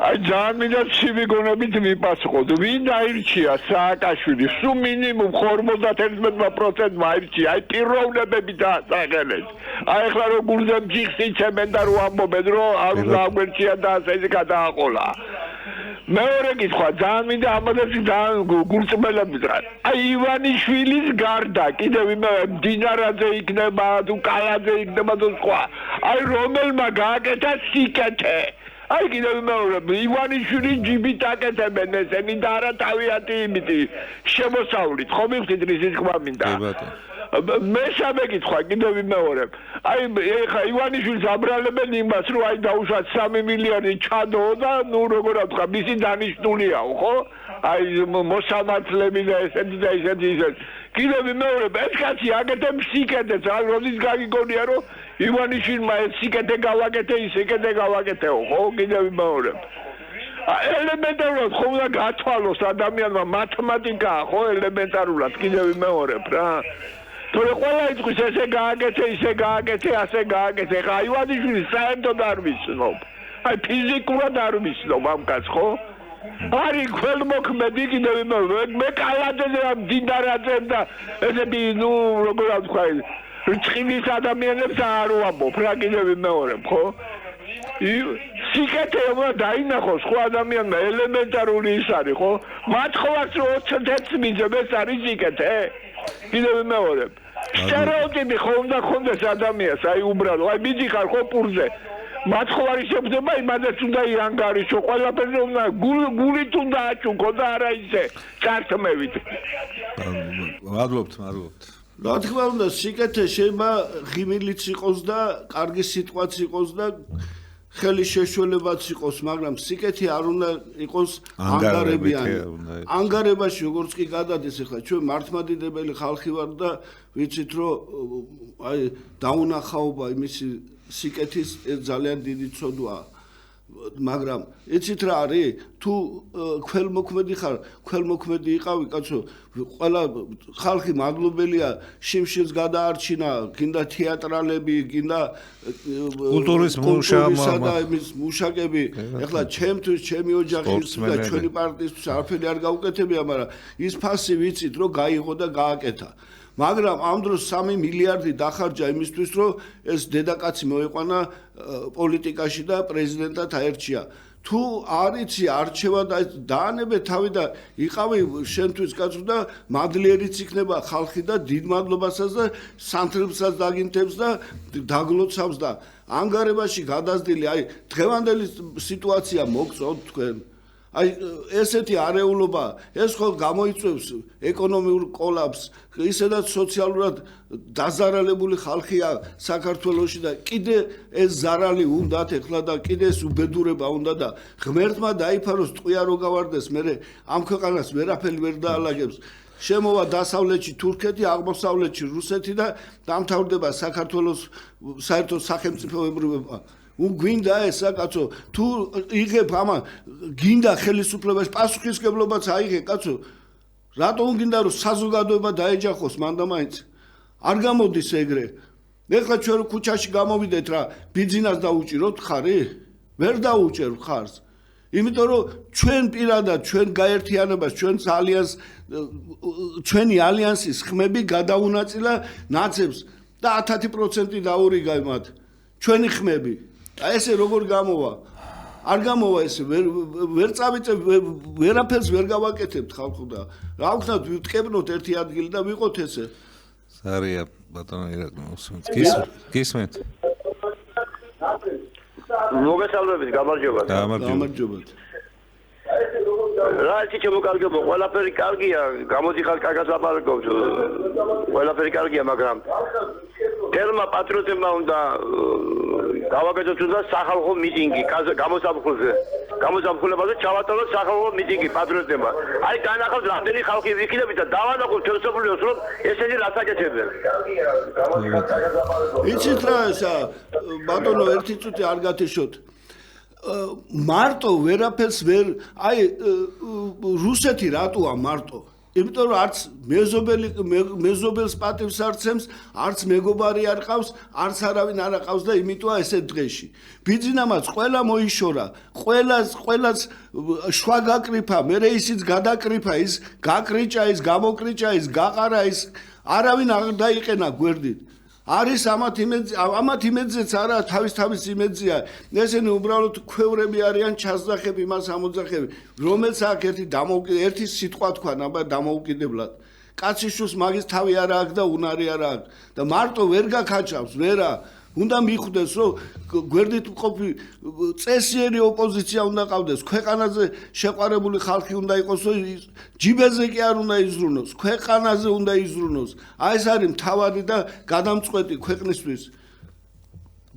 აი ძალიან მინდა ცივი გონებით მიპასუხოთ ვინ დაირჩია სააკაშვილი სულ მინიმუმ 51% აირჩია აი პიროვნებები დაასახელეთ აი ახლა რო გულზე მჯიხს იცემენ და რო ამბობენ რომ არ უნდა აგვერჩია და ასე გადააყოლა მეორე კითხვა ძალიან მინდა ამაზე ძალიან გულწრფელად აი ივანიშვილის გარდა კიდევ დინარაძე იქნება თუ კალაძე იქნება თუ სხვა აი რომელმა გააკეთა სიკეთე აი კიდევ მეორე ივანიშვილის ჯიბით აკეთებენ ესენი და არა თავიანთი იმითი შემოსავლით ხო მივხვდით რის თქვა მინდა მესამე კითხვა კიდევ მეორე აი ეხა ივანიშვილს აბრალებენ იმას რომ აი დაუშვათ 3 მილიონი ჩადო და ნუ როგორ ვთქვა მისი დანიშნულიაო ხო აი მოსამართლები და ესეთი და ესეთი კიდევ მეორე ეს კაცი აკეთებს სიკეთეს აი როდის გაგიგონია რომ ივანიშვილმა ეს სიკეთე გავაკეთე ის სიკეთე გავაკეთეო ხო კიდევ მეორე ელემენტარულად ხომ უნდა გათვალოს ადამიანმა მათემატიკაა ხო ელემენტარულად კიდევ მეორე რა თორე ყველა იტყვის ესე გააკეთე ისე გააკეთე ასე გააკეთე ხა ივანიშვილი საერთოდ არ ვიცნობ აი ფიზიკურად არ ვიცნობ ამ კაცს ხო არის ქველმოქმედი კიდევ მე კალაძეზე ამ დინარაძემ და ესები ნუ როგორ ვთქვა რჩხილის ადამიანებს არ ვამბობ რა კიდევ მეორე ხო სიკეთე უნდა დაინახოს ხო ადამიანმა ელემენტარული ის არის ხო მათ ხოვაც 20 მიძებ ეს არის სიკეთე კიდევ მეორე სტერეოტიპი ხო უნდა ქონდეს ადამიანს აი უბრალოდ აი მიდიხარ ხო პურზე მათ ხო არის შეფდება იმადაც უნდა ირანგარიშო ყველაფერზე უნდა გულით უნდა აჭუქო და არა ისე წართმევით მადლობთ. რა თქმა უნდა, სიკეთე შეიძლება ღიმილიც იყოს და კარგი სიტყვაც იყოს და ხელი შეშველებაც იყოს, მაგრამ სიკეთე არ უნდა იყოს ანგარებიანი. ანგარებაში როგორც კი გადადის, ახლა ჩვენ მართლმადიდებელი ხალხი ვარ და ვიცით რომ აი დაუნახაობა იმისი სიკეთის ძალიან დიდი ცოდვაა. მაგრამ იცით რა არის? თუ ქველმოქმედი ხარ, ქველმოქმედი იყავი, კაცო, ყველა ხალხი მადლობელია, შიმშილს გადაარჩინა, გინდა თეატრალები, გინდა კულტურის მუშაკები. ეხლა ჩემთვის, ჩემი ოჯახისთვის და ჩვენი პარტიისთვის არაფერი არ გაუკეთებია, მაგრამ ის ფასი ვიცით, რომ გაიღო და გააკეთა. მაგრამ ამ დროს 3 მილიარდი დახარჯა იმისთვის, რომ ეს დედაკაცი მოეყვანა პოლიტიკაში და პრეზიდენტად აერჩია. თუ არ იცი არჩევა და დაანებე თავი და იყავი შენთვის კაცო და მადლიერიც იქნება ხალხი და დიდ მადლობასაც და სანთლებსაც დაგინთებს და დაგლოცავს და ანგარებაში გადაზდილი, აი დღევანდელი სიტუაცია მოგწონთ თქვენ. აი ესეთი არეულობა ეს ხო გამოიწვევს ეკონომიურ კოლაპსს, ისედაც სოციალურად დაზარალებული ხალხია საქართველოში და კიდე ეს ზარალი უნდათ ეხლა და კიდე ეს უბედურება უნდა და ღმერთმა დაიფაროს ტყვია რო გავარდეს, მე ამ ქვეყანას ვერაფერი ვერ დაალაგებს. შემოვა დასავლეთში თურქეთი, აღმოსავლეთში რუსეთი და დამთავრდება საქართველოს საერთო სახელმწიფოებრიობა. გვინდა ესა კაცო, თუ იღებ ამა გინდა ხელისუფლებაში პასუხისმგებლობაც აიღე კაცო, რატო გინდა რომ საზოგადოება დაეჯახოს მანდამაინც? არ გამოდის ეგრე. ეხლა ჩვენ ქუჩაში გამოვიდეთ რა, ბიძინას დაუჭიროთ ხარი? ვერ დაუჭერ ხარს. იმიტომ რომ ჩვენ პირადად ჩვენ გაერთიანებას, ჩვენს ალიანს, ჩვენი ალიანსის ხმები გადაუნაწილა ნაცებს და 10% დაურიგა მათ. ჩვენი ხმები. აი ესე როგორ გამოვა? არ გამოვა ესე, ვერ წავიწევ, ვერაფერს ვერ გავაკეთებთ ხალხო და რა ვქნათ, ვიტკებნოთ ერთი ადგილი და ვიყოთ ესე. სარია ბატონო ირაკლი მოსმენთ. გისმენთ. მოგესალმებით, გამარჯობათ. გამარჯობათ. რა ისე შემოგარგებო, ყველაფერი კარგია, გამოდიხარ კარგად ლაპარაკობთ. ყველაფერი კარგია, მაგრამ თელმა პატრიოტებმა უნდა გავაკეთოთ უნდა სახალხო მიტინგი გამოსამხულებაზე ჩავატაროთ სახალხო მიტინგი პატრიოტებმა. აი განახავს რამდენი ხალხი ვიქნებით და დავანახოთ თელსოფლიოს რომ ესენი რაც აკეთებენ. იცით რა ესა ბატონო ერთი წუთი არ გათიშოთ. მარტო ვერაფერს ვერ აი რუსეთი რატოა მარტო? იმიტომ რომ არც მეზობელს პატივს არ ცემს, არც მეგობარი არ ყავს, არც არავინ არ ყავს და იმიტოა ესეთ დღეში. ბიძინამაც ყველა მოიშორა, ყველას შვა გაკრიფა, მერე ისიც გადაკრიფა, ის გაკრიჭა, ის გამოკრიჭა, ის გაყარა, ის არავინ არ დაიყენა გვერდით. არის ამათ იმედზეც არა თავის იმედზია. ესენი უბრალოდ ქვევრები არიან, ჩასძახები, მას ამოძახები, რომელს აქ ერთი სიტყვა თქვა ნაბა დამოუკიდებლად. კაციშვილს მაგის თავი არ აქვს და უნარი არ აქვს და მარტო ვერ გაკაჭავს, ვერა. უნდა მიხვდეს, რომ გვერდით მყოფი წესიერი ოპოზიცია უნდა ყავდეს, ქვეყანაზე შეყვარებული ხალხი უნდა იყოს, რომ ჯიბეზე კი არ უნდა იზრუნოს, ქვეყანაზე უნდა იზრუნოს. აი ეს არის მთავარი და გადამწყვეტი ქვეყნისთვის.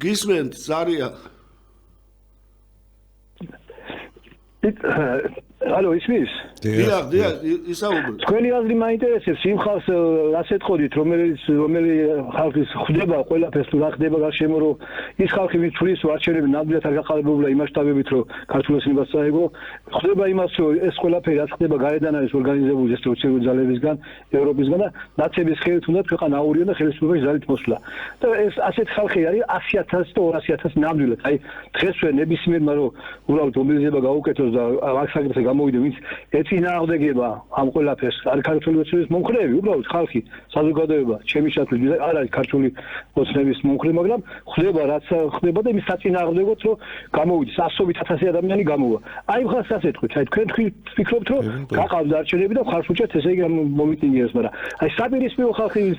გისმენთ, ზარია. ალო, ისმის? დიახ, ისაუბრეთ. თქვენი აზრი მაინტერესებს, იმ ხალხს რაც ეთყოდით, რომელი ხალხის ხდება ყველაფერს თუ რა ხდება გარშემო, რომ ის ხალხი ვინც თulis არჩევნები ნამდვილად არ გაყალიბებულა იმ მასშტაბებით, რომ ქართულ ოცნებას წაეგო, ხდება იმას, რომ ეს ყველაფერი რაც ხდება გარედან არის ორგანიზებული ეს რუსული ძალებისგან, ევროპისგან და ნაცების ხელით უნდა ქვეყანა აურიონ და ხელისუფლებაში ძალით მოსვლა. და ეს ასეთ ხალხი არის 100,000 და 200,000 ნამდვილად. აი დღესვე ნებისმიერმა რომ უბრალოდ მობილიზება გაუკეთოს და აქ საკითხი გამოვიდა, ვინც ეწინააღმდეგება ამ ყველაფერს, არის ქართული ოცნების მომხრეები, უბრალოდ ხალხი, საზოგადოება, ჩემი შეთქმულებით არ არის ქართული ოცნების მომხრე, მაგრამ ხდება რაც ხდება და იმის საწინააღმდეგოც რომ გამოვიდეს 100,000 ადამიანი გამოვა. აი ხალხს ასე თქვით, აი თქვენ ფიქრობთ რომ გაყავთ არჩევნები და ხალხს უჭერთ ესე იგი მომიტინგეს, მაგრამ აი საპირისპირო ხალხი ის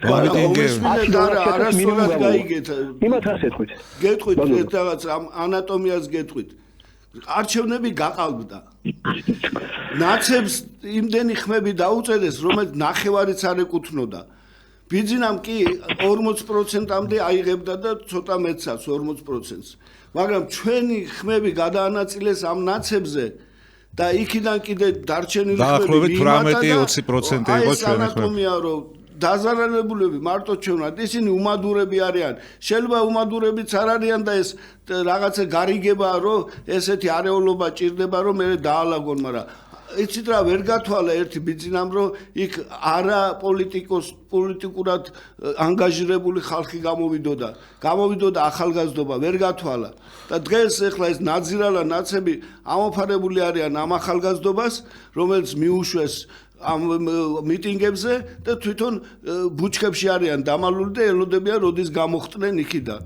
არასწორად გაიგეთ. იმათ ასე თქვით. გეტყვით რაღაც ანატომიას გეტყვით. არჩევნები გაყალბდა. ნაცებს იმდენი ხმები დაუწერეს, რომელიც ნახევარიც არ ეკუთვნოდა. ბიძინამ კი 40%-მდე აიღებდა და ცოტა მეტსაც 40%-ს. მაგრამ ჩვენი ხმები გადაანაწილეს ამ ნაცებზე და იქიდან კიდე დარჩენილი ხმები დაახლოებით 18-20% იყო ჩვენი ხმები. დაზარალებულები მარტო ჩვენად ისინი უმადურები არიან. შეიძლება უმადურებიც არ არიან და ეს რაღაცა გარიგებაა, რომ ესეთი არეულობა ჭირდება, რომ მე დაალაგონ, მაგრამ იცით რა ვერ გათვალა ერთი ბიძინამ, რომ იქ არა პოლიტიკურად ანგაჟირებული ხალხი გამოვიდოდა ახალგაზრდობა, ვერ გათვალა. და დღეს ახლა ეს ნაძირალა ნაცები ამოფარებული არიან ამ ახალგაზრდობას, რომელიც მიუშვეს ამ მიტინგებზე და თვითონ ბუჩქებში არიან დამალული და ელოდებიან როდის გამოხტნენ იქიდან.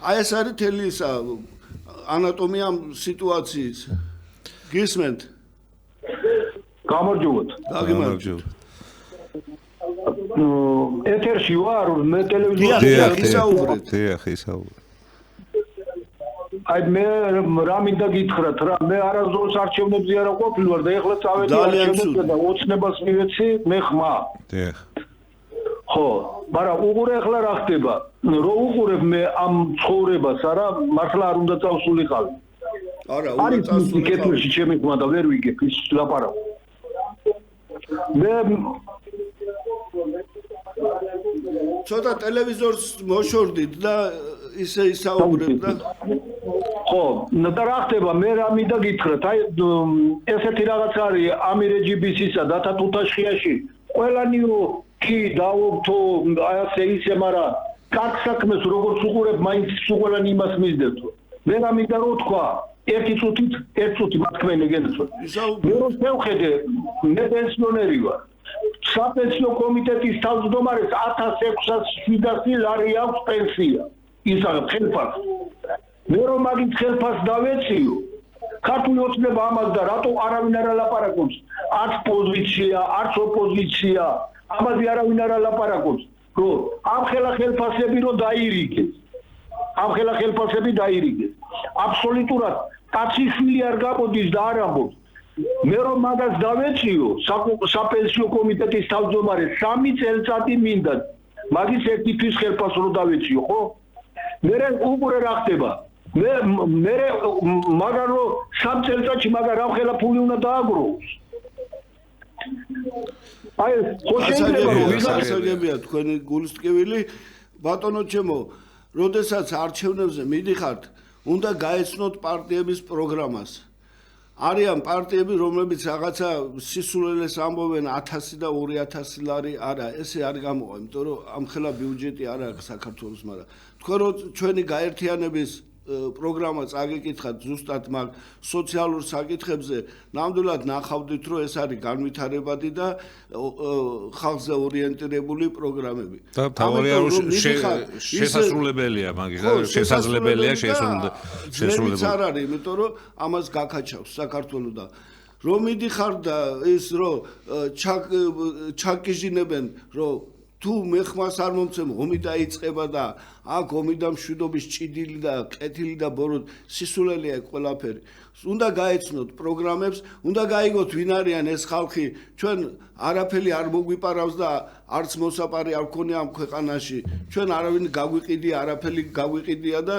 აი ეს არის თელი ისა ანატომია სიტუაციის. გისმენთ? გამარჯობოთ. გამარჯობოთ. ეთერში ვარ, მე ტელევიზორში ისაუბრეთ. ისაუბრეთ. აი მე რა მინდა გითხრათ რა, მე არასდროს არჩევნებზე არ ყოფილი ვარ და ეხლა წავედი არჩევნებზე და ოცნებას მივეცი მე ხმა. დიახ. ხო, მაგრამ უყურე ახლა რა ხდება? რო უყურებ მე ამ ცხოვრებას არა, მართლა არ უნდა წავსულიყავი. არა, უნდა წავსულიყავი. კეთილში ჩემი ხმა და ვერ ვიგებ ის ლაპარაკ. მე ცოტა ტელევიზორს მოშორდით და ისე ისაუბრებ და ხო, და რა ხდება? მე რა მინდა გითხრათ, აი ესეთი რაღაც არის ამირეჯიბისისა და თათუთაშხიაში. ყველანიო კი დავობთო აი ასე ისე, მაგრამ კარგ საქმეს როგორც უყურებ, მაინც ყველანი იმას მისდევთ. მე რა მინდა რო თქვა, ერთი წუთი მათქმენი გენცო. მე რო შევხედე, მე პენსიონერი ვარ. საპენსიო კომიტეტის თავმჯდომარეს 1607 ლარი აქვს პენსია. ისა ხელფას. მე რომ მაგით ხელფას დავეციო, ქართული ოცნება ამას და რატო არავინ არ ალაპარაკობს? არც პოზიცია, არც ოპოზიცია, ამაზე არავინ არ ალაპარაკობს, რომ ამ ხელფასები რომ დაირიგეს. აბსოლუტურად კაციშვილი არ გაბოდის და არ ამბობს. მე რომ მაგას დავეციო, საპენსიო კომიტეტის თავმჯდომარეს 3 წელიწადი მინდა. მაგის ერთი თვის ხელფას რო დავეციო, ხო? მე უყურე რა ხდება? მე მაგარ რო 3 წელიწადში მაგარ რა ხელა ფული უნდა დააგროვოს. აი, ხო შეიძლება რომ ვიღაცებია თქვენი გულსტკივილი, ბატონო ჩემო, როდესაც არჩევნებზე მიდიხართ, უნდა გაეცნოთ პარტიების პროგრამას. არიან პარტიები, რომლებიც რაღაცა სისულელეს ამბობენ 1000 და 2000 ლარი, არა, ესე არ გამოვა, იმიტომ რომ ამ ხელა ბიუჯეტი არ აქვს საქართველოს, მაგრამ თქვენ რომ ჩვენი გაერთიანების პროგრამა წაგიკითხათ ზუსტად მაგ სოციალურ საკითხებზე, ნამდვილად ნახავდით, რომ ეს არის განვითარებადი და ხალხზე ორიენტირებული პროგრამები. და თავარია შესაძლებელია მაგის, შესაძლებელია შესრულებული. არ არის, იმიტომ რომ ამას გაკაჩავს საქართველოს და რომ მიდიხარ და ის რომ ჩაკიჟინებენ, რომ თუ მე ხმას არ მომცემ, ომი დაიწყება და აქ ომი და მშვიდობის ჭიდილი და კეთილი და ბოროტ სისულელია ყველაფერი. უნდა გაეცნოთ პროგრამებს, უნდა გაიგოთ ვინ არიან ეს ხალხი, ჩვენ არაფერი არ მოგვიპარავს და არც მოსაპარი არ გქონია ამ ქვეყანაში. ჩვენ არავინ გაგვიყიდია, არაფერი გაგვიყიდია და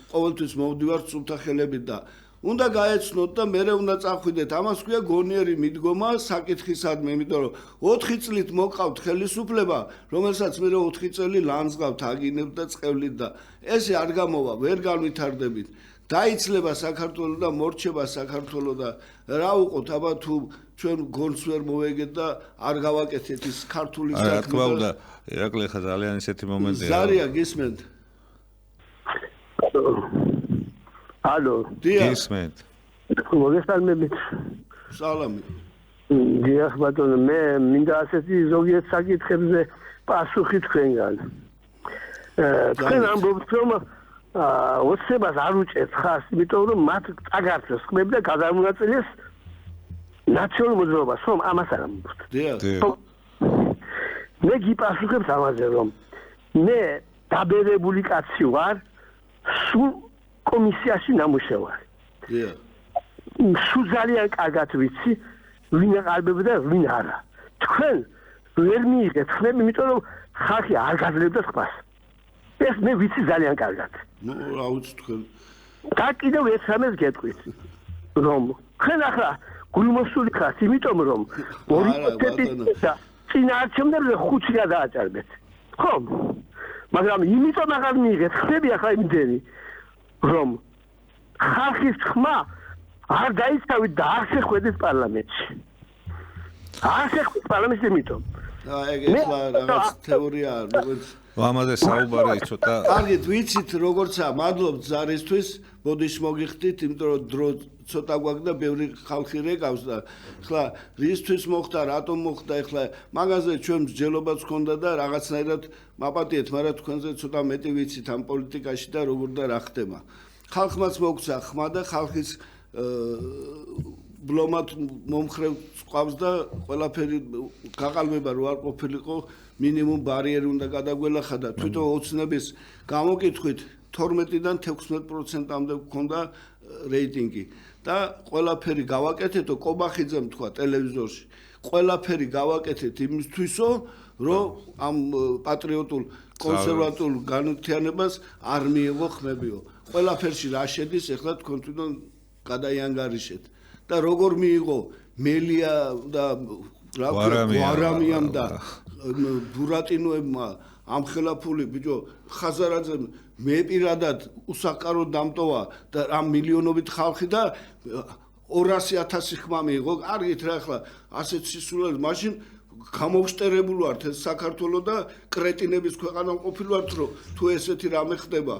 ყოველთვის მოვდივართ სულთა ხელებით და უნდა გაეცნოთ და მე უნდა წახვიდეთ. ამას ქვია გონიერი მიდგომა საკითხისადმი, იმიტომ რომ 4 წლით მოკავთ ხელისუფლება, რომელსაც მე 4 წელი ლანძღავთ, აგინებთ და წყევლით და ესე არ გამოვა, ვერ განვითარდებით. დაიცლება საქართველო და მორჩება საქართველო და რა უყოთ, აბა თუ ჩვენ გონს ვერ მოვეგეთ და არ გავაკეთეთ ის ქართული საქმე. რა თქმა უნდა, ირაკლი ხა ძალიან ისეთი მომენტია. ზარია გისმენთ? ალო, გისმენთ. მოგესალმებით. სალამი. დიახ ბატონო, მე მინდა ასეთი ზოგიერთ საკითხებზე პასუხი თქვენგან. თქვენ ამბობთ რომ ოცნებას არ უჭერთ ხას, იმიტომ რომ მათ წაგართვეს ხმები და გადამონაწილეს ნაციონალურ მოძრაობას, რომ ამას არ ამბობთ. დიახ. მე გიპასუხებ ამაზე, რომ მე დაბერებული კაცი ვარ, სულ კომისიაში ნამუშევარი. სულ ძალიან კარგად ვიცი ვინ აყალბება და ვინ არა თქვენ ვერ მიიღეთ ხმები იმიტომ რომ ხალხი არ გაძლევდა თქვას ეს მე ვიცი ძალიან კარგად ნუ რა ვიცი თქვენ და კიდევ ერთ რამეს გეტყვით რომ ხენ ახლა გულმოსული ხართ იმიტომ რომ 2% და წინა არჩევნებზე 5 გადააჭარბეთ ხო მაგრამ იმიტომ აღარ მიიღეთ ხმები ახლა იმდენი რომ ხალხის ხმა არ დაიცავით და არ შეხვედით პარლამენტში არ შეხვედით პარლამენტში იმიტომ ეგ ახლა რაღაც თეორია როგორც ამაზე საუბარი ცოტა კარგით ვიცით როგორცა მადლობთ ზარისთვის ბოდიშ მოგიხდით იმიტომ რომ დრო ცოტა გვაქვს და ბევრი ხალხი რეკავს და ახლა რისთვის მოხდა რატომ მოხდა ახლა მაგაზე ჩვენ მსჯელობაც ჰქონდა და რაღაცნაირად მაპატიეთ მაგრამ თქვენზე ცოტა მეტი ვიცით ამ პოლიტიკაში და როგორ და რა ხდება ხალხმაც მოგცა ხმა და ხალხის ბლომად მომხრევ ყავს და ყველაფერი გაყალბება რო არ ყოფილიყო მინიმუმ ბარიერი უნდა გადაგველახა და თვითონ ოცნების გამოკითხვით 12-დან 16%-მდე გქონდა რეიტინგი და ყველაფერი გავაკეთეთო კობახიძემ თქვა ტელევიზორში ყველაფერი გავაკეთეთ იმისთვისო რომ ამ პატრიოტულ კონსერვატულ განათიანებას არ მიიღო ხმებიო ყველაფერში რა შედის ახლა თქვენ თვითონ გადაიანგარიშეთ და როგორ მიიღო მელია და რა გვარამიამ და ბურატინოებმა ამ ხელაფული ბიჭო ხაზარაძემ მე პირადად უსაკარო დამტოვა და ამ მილიონობით ხალხი და 200,000 ხმა მიიღო კარგით რა ახლა ასეთ სისულელს მაშინ გამოვშტერებულ ვართ ეს საქართველოს და კრეტინების ქვეყანა ყოფილი ვართ რომ თუ ესეთი რამე ხდება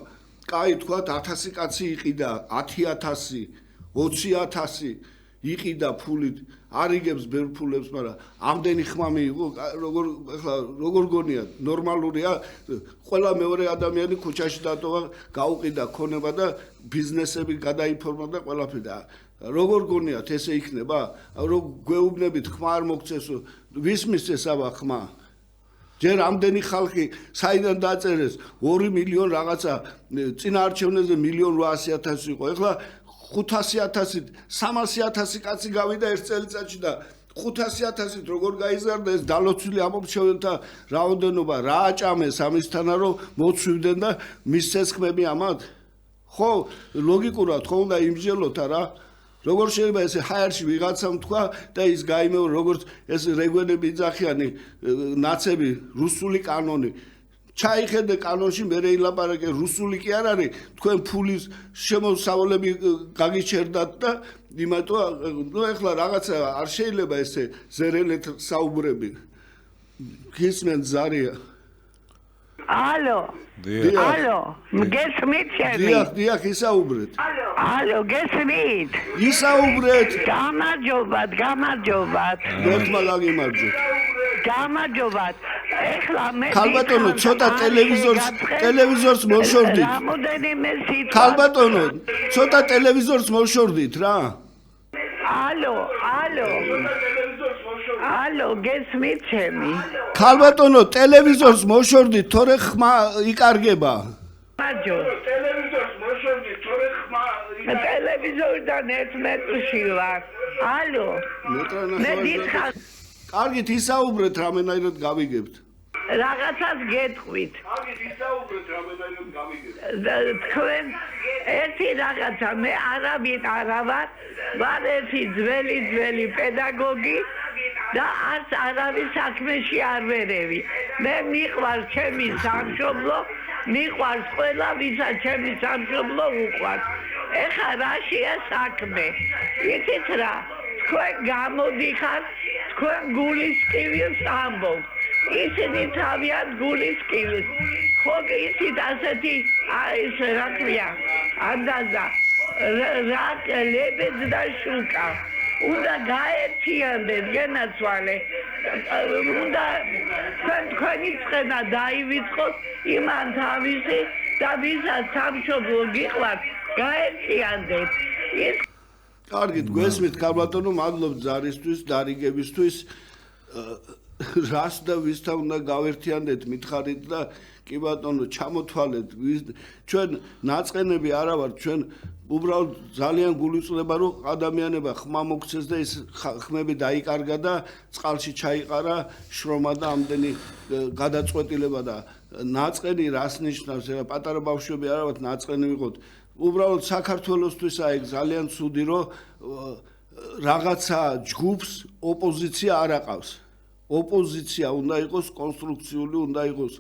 კაი თქვათ 1000 კაცი იყიდა 10,000 20,000 იყიდა ფულით არიგებს ბევრ ფულებს მაგრამ ამდენი ხმა მიიღო როგორ გონია ნორმალურია ყველა მეორე ადამიანი ქუჩაში დატოვა გაუყიდა ქონება და ბიზნესები გადაიფორმა და ყველაფერი და როგორ გონიათ ესე იქნება რომ გვეუბნებით ხმა არ მოგცესო ვის მისცეს აბა ხმა ჯერ ამდენი ხალხი საიდან დაწერეს 2 მილიონ რაღაცა წინა არჩევნებზე 1,800,000 იყო ეხლა 500,000 300,000 კაცი გავიდა ერთ წელიწადში და 500,000-ით როგორ გაიზარდა ეს დალოცვილი ამომრჩეველთა რაოდენობა რა აჭამეს ამისთანა რომ მოცვივდნენ და მისცეს ხმები ამათ ხო ლოგიკურად ხო უნდა იმსჯელოთ არა როგორ შეიძლება ესე ჰაერში ვიღაცამ თქვა და ის გაიმეო როგორც ეს რეგვენები იძახიანი ნაცები რუსული კანონი ჩაიხედე კანონში მე რეილაპარაკე რუსული კი არ არის თქვენ ფულის შემოსავლები გაგიჩერდათ და იმათო ნუ ეხლა რაღაცა არ შეიძლება ესე ზერელეთ საუბრები გისმენ ზარია ალო ალო გესმით ჩემი დიახ ისაუბრეთ ალო გესმით ისაუბრეთ გამარჯობათ ერთმა გაგიმარჯვეთ გამარჯობათ ეხლა მე ქალბატონო ცოტა ტელევიზორს მოშორდით რამოდენიმე სიტყვა ქალბატონო ცოტა ტელევიზორს მოშორდით რა ალო გესმით ჩემი ქალბატონო ტელევიზორს მოშორდით თორე ხმა იკარგება ტელევიზორს მოშორდით თორე ხმა ტელევიზორიდან 1 მეტრში ვარ ალო მე დიდხარ კარგით ისაუბრეთ რამენაირად გავიგებთ რაღაცას გეტყვით თქვენ ერთი რაღაცა მე არავინ არა ვარ ერთი ძველი პედაგოგი და არც არავის საქმეში არ ვერევი მე მიყვარს ჩემი სამშობლო მიყვარს ყველა ვისაც ჩემი სამშობლო უყვარს ეხლა რაშია საქმე იცით რა თქვენ გამოდიხარ თქვენ გულის კივილს ამბობთ ისინი თავიანთ გულის კივილს ხო ისიც ასეთი ეს რა ქვია ანდაზა რა ლებეც და შუკა უნდა გაერთიანდეს გენაცვალე უნდა თქვენი წყენა დაივიწყოთ იმან თავისი და ვისაც სამშობლო გიყვართ გაერთიანდეთ კარგით გვესმით ქალბატონო მადლობთ ზარისთვის დარიგებისთვის რას და ვისთან უნდა გავერთიანდეთ მითხარით და კი ბატონო ჩამოთვალეთ ჩვენ ნაწყენები არა ვართ ჩვენ უბრალოდ ძალიან გულიწდება რომ ადამიანება ხმა მოგცეს და ეს ხმები დაიკარგა და წყალში ჩაიყარა შრომა და ამდენი გადაწყვეტილება და ნაწყენი რას ნიშნავს რა პატარა ბავშვები არავათ ნაწყენი ვიყოთ უბრალოდ საქართველოსთვის აი ძალიან ცუდი რომ რაღაცა ჯგუფს ოპოზიცია არ აყავს ოპოზიცია უნდა იყოს კონსტრუქციული უნდა იყოს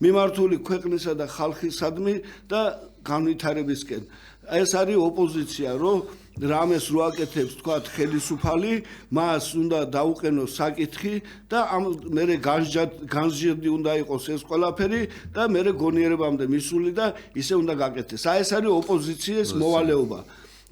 მიმართული ქვეყნისა და ხალხისადმი და განვითარებისკენ ეს არის ოპოზიცია რომ რამეს რო აკეთებს თქვა ხელისუფალი მას უნდა დაუყენოს საკითხი და ამ მერე განსჯერდი უნდა იყოს ეს ყველაფერი და მერე გონიერებამდე მისული და ისე უნდა გაკეთდეს აი ეს არის ოპოზიციის მოვალეობა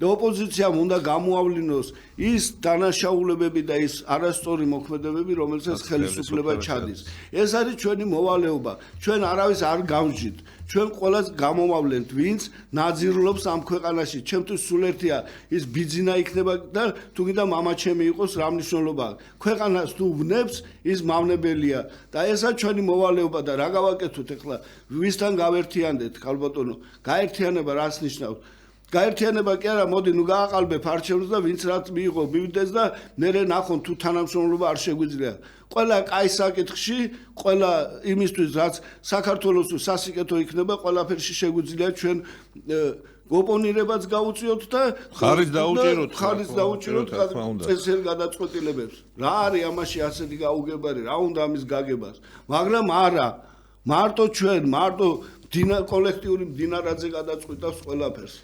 და ოპოზიციამ უნდა გამოავლინოს ის დანაშაულებები და ის არასწორი მოქმედებები რომელსაც ხელისუფლება ჩადის ეს არის ჩვენი მოვალეობა ჩვენ არავის არ გავჯით ჩვენ ყველას გამომავლენთ ვინც ნაძირლობს ამ ქვეყანაში ჩემთვის სულ ერთია ის ბიძინა იქნება და თუ კიდე მამაჩემი იყოს რა მნიშვნელობა ქვეყანას თუ ვნებს ის მავნებელია და ესა ჩვენი მოვალეობა და რა გავაკეთოთ ახლა ვისთან გავერთიანდეთ ხალბატონო გაერთიანება რას ნიშნავს გაერთიანება კი არა მოდი ნუ გააყალბებ არჩევნებს და ვინც რაც მიიღო მივიდეს და მერე ნახონ თუ თანამშრომლობა არ შეგვიძლია ყველა კაი საკითხში ყველა იმისთვის რაც საქართველოს სასიკეთო იქნება ყველაფერში შეგვიძლია ჩვენ ოპონირებაც გაუწიოთ და ხარიც დაუჭიროთ წესერ გადაწყვეტილებებს რა არის ამაში ასეთი გაუგებარი რა უნდა ამის გაგებას მაგრამ არა მარტო ჩვენ მარტო კოლექტიური მდინარაძე გადაწყვეტავს ყველაფერს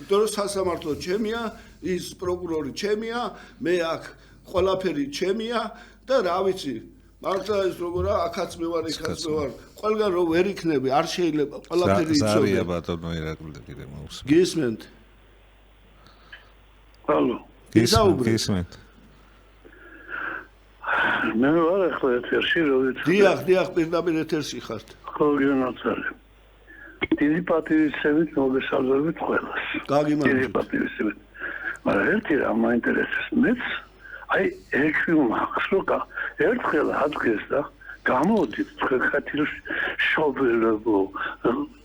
იმიტომ რომ სასამართლო ჩემია ის პროკურორი ჩემია მე აქ ყველაფერი ჩემია და რა ვიცი მართლა ეს როგორა აქაც მე ვარ იქაც მე ვარ ყველგან რო ვერ იქნები არ შეიძლება ყველაფერი იცოდე ზარია ბატონო ირაკლი კიდე მოусმენთ გისმენთ ალო გისმენთ მე ვარ ახლა ეთერში როდესაც დიახ პირდაპირ ეთერში ხართ ხო გენაცალე დიდი პატივისცემით მოგესალმებით ყველას. გაგიმარჯვებთ. დიდი პატივისცემით. მაგრამ ერთი რამ მაინტერესებს მეც, აი ექვი მაქვს რომ ერთხელ ადგეს და გამოდით თქვენ შობელებო,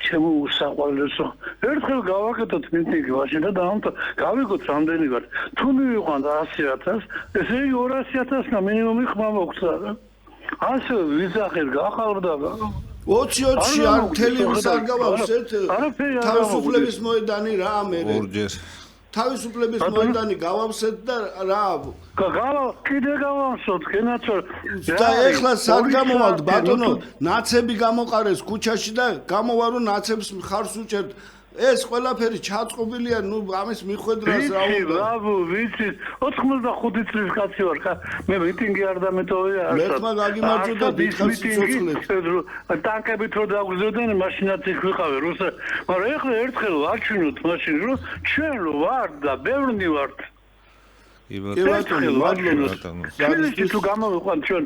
ჩემო უსაყვარლესო. ერთხელ გავაკეთოთ მიტინგი მაშინ და დაამთავრა. გავიგოთ რამდენი ვარ. თუ მივიყვანთ 100,000, ესე იგი 200,000 და მინიმუმი ხმა მოგცა რა. ასე ვიზახერ გახალბდა 20-20 არ მთელი არ გავავსეთ თავისუფლების მოედანი რა მე ორჯერ თავისუფლების მოედანი გავავსეთ და რა კიდე გავავსოთ კენაცო და ეხლა სად გამოვალთ ბატონო ნაცები გამოყარეს ქუჩაში და გამოვა რომ ნაცებს ხარს უჭერთ ეს ყველაფერი ჩაწყობილია ნუ ამის მიხვედრას რა უნდა ბაბუ ვიცი 85 წლის კაცი ვარ ხა მე მიტინგი არ დამეტოვია მეთმა გაგიმარჯვე და დიდხანს სიცოცხლე ტანკებით რო დაგვზევდნენ მაშინაც იქ ვიყავე რუსა მაგრამ ეხლა ერთხელ ვაჩვენოთ მაშინ რომ ჩვენ ვარ და ბევრნი ვართ ბატონო თუ გამოვიყვანთ ჩვენ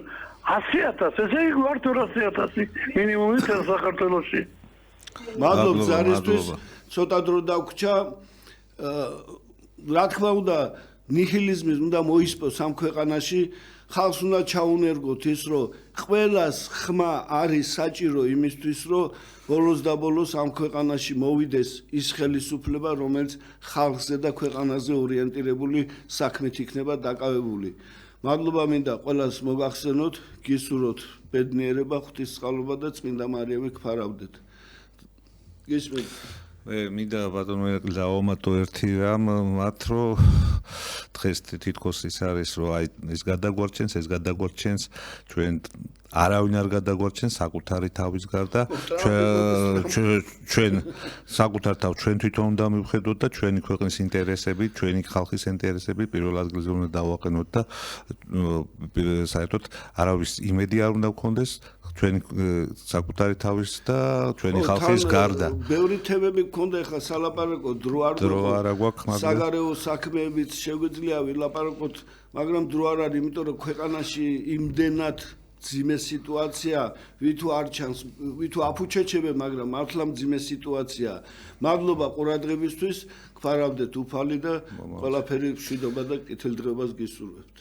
100,000 ესე იგი ვართ 200,000 მინიმუმი საქართველოში მადლობთ ზარისთვის ცოტა დრო დაგვრჩა რა თქმა უნდა ნიჰილიზმი უნდა მოისპოს ამ ქვეყანაში ხალხს უნდა ჩაუნერგოთ ის რომ ყველას ხმა არის საჭირო იმისთვის რომ ბოლოს და ბოლოს ამ ქვეყანაში მოვიდეს ის ხელისუფლება რომელიც ხალხზე და ქვეყანაზე ორიენტირებული საქმით იქნება დაკავებული მადლობა მინდა ყველას მოგახსენოთ გისურვოთ ბედნიერება ღვთისწყალობა და წმინდა მარიამი გფარავდეთ გისმენთ მინდა ბატონო ირაკლი დავამატო ერთი რამ მათ რომ დღეს თითქოს ის არის რომ აი ეს გადაგვარჩენს ჩვენ არავინ არ გადაგვარჩენს საკუთარი თავის გარდა ჩვენ საკუთარ თავს ჩვენ თვითონ უნდა მივხედოთ და ჩვენი ქვეყნის ინტერესები ჩვენი ხალხის ინტერესები პირველ ადგილზე უნდა დავაყენოთ და საერთოდ არავის იმედი არ უნდა გქონდეს ჩვენი საკუთარი თავის და ჩვენი ხალხის გარდა. ბევრი თემები გქონდა ახლა სალაპარაკო დრო არ გვაქვს საგარეო საქმეებიც შეგვიძლია ვილაპარაკოთ, მაგრამ დრო არ არის, იმიტომ რომ ქვეყანაში იმდენად ძიმე სიტუაცია, ვითო არ ჩანს, ვითო აფუჩეჩებე, მაგრამ მართლა ძიმე სიტუაცია. მადლობა ყურადღებისთვის, გფარავდეთ უფალი და ყველაფერი მშვიდობა და კეთილდღეობას გისურვებთ.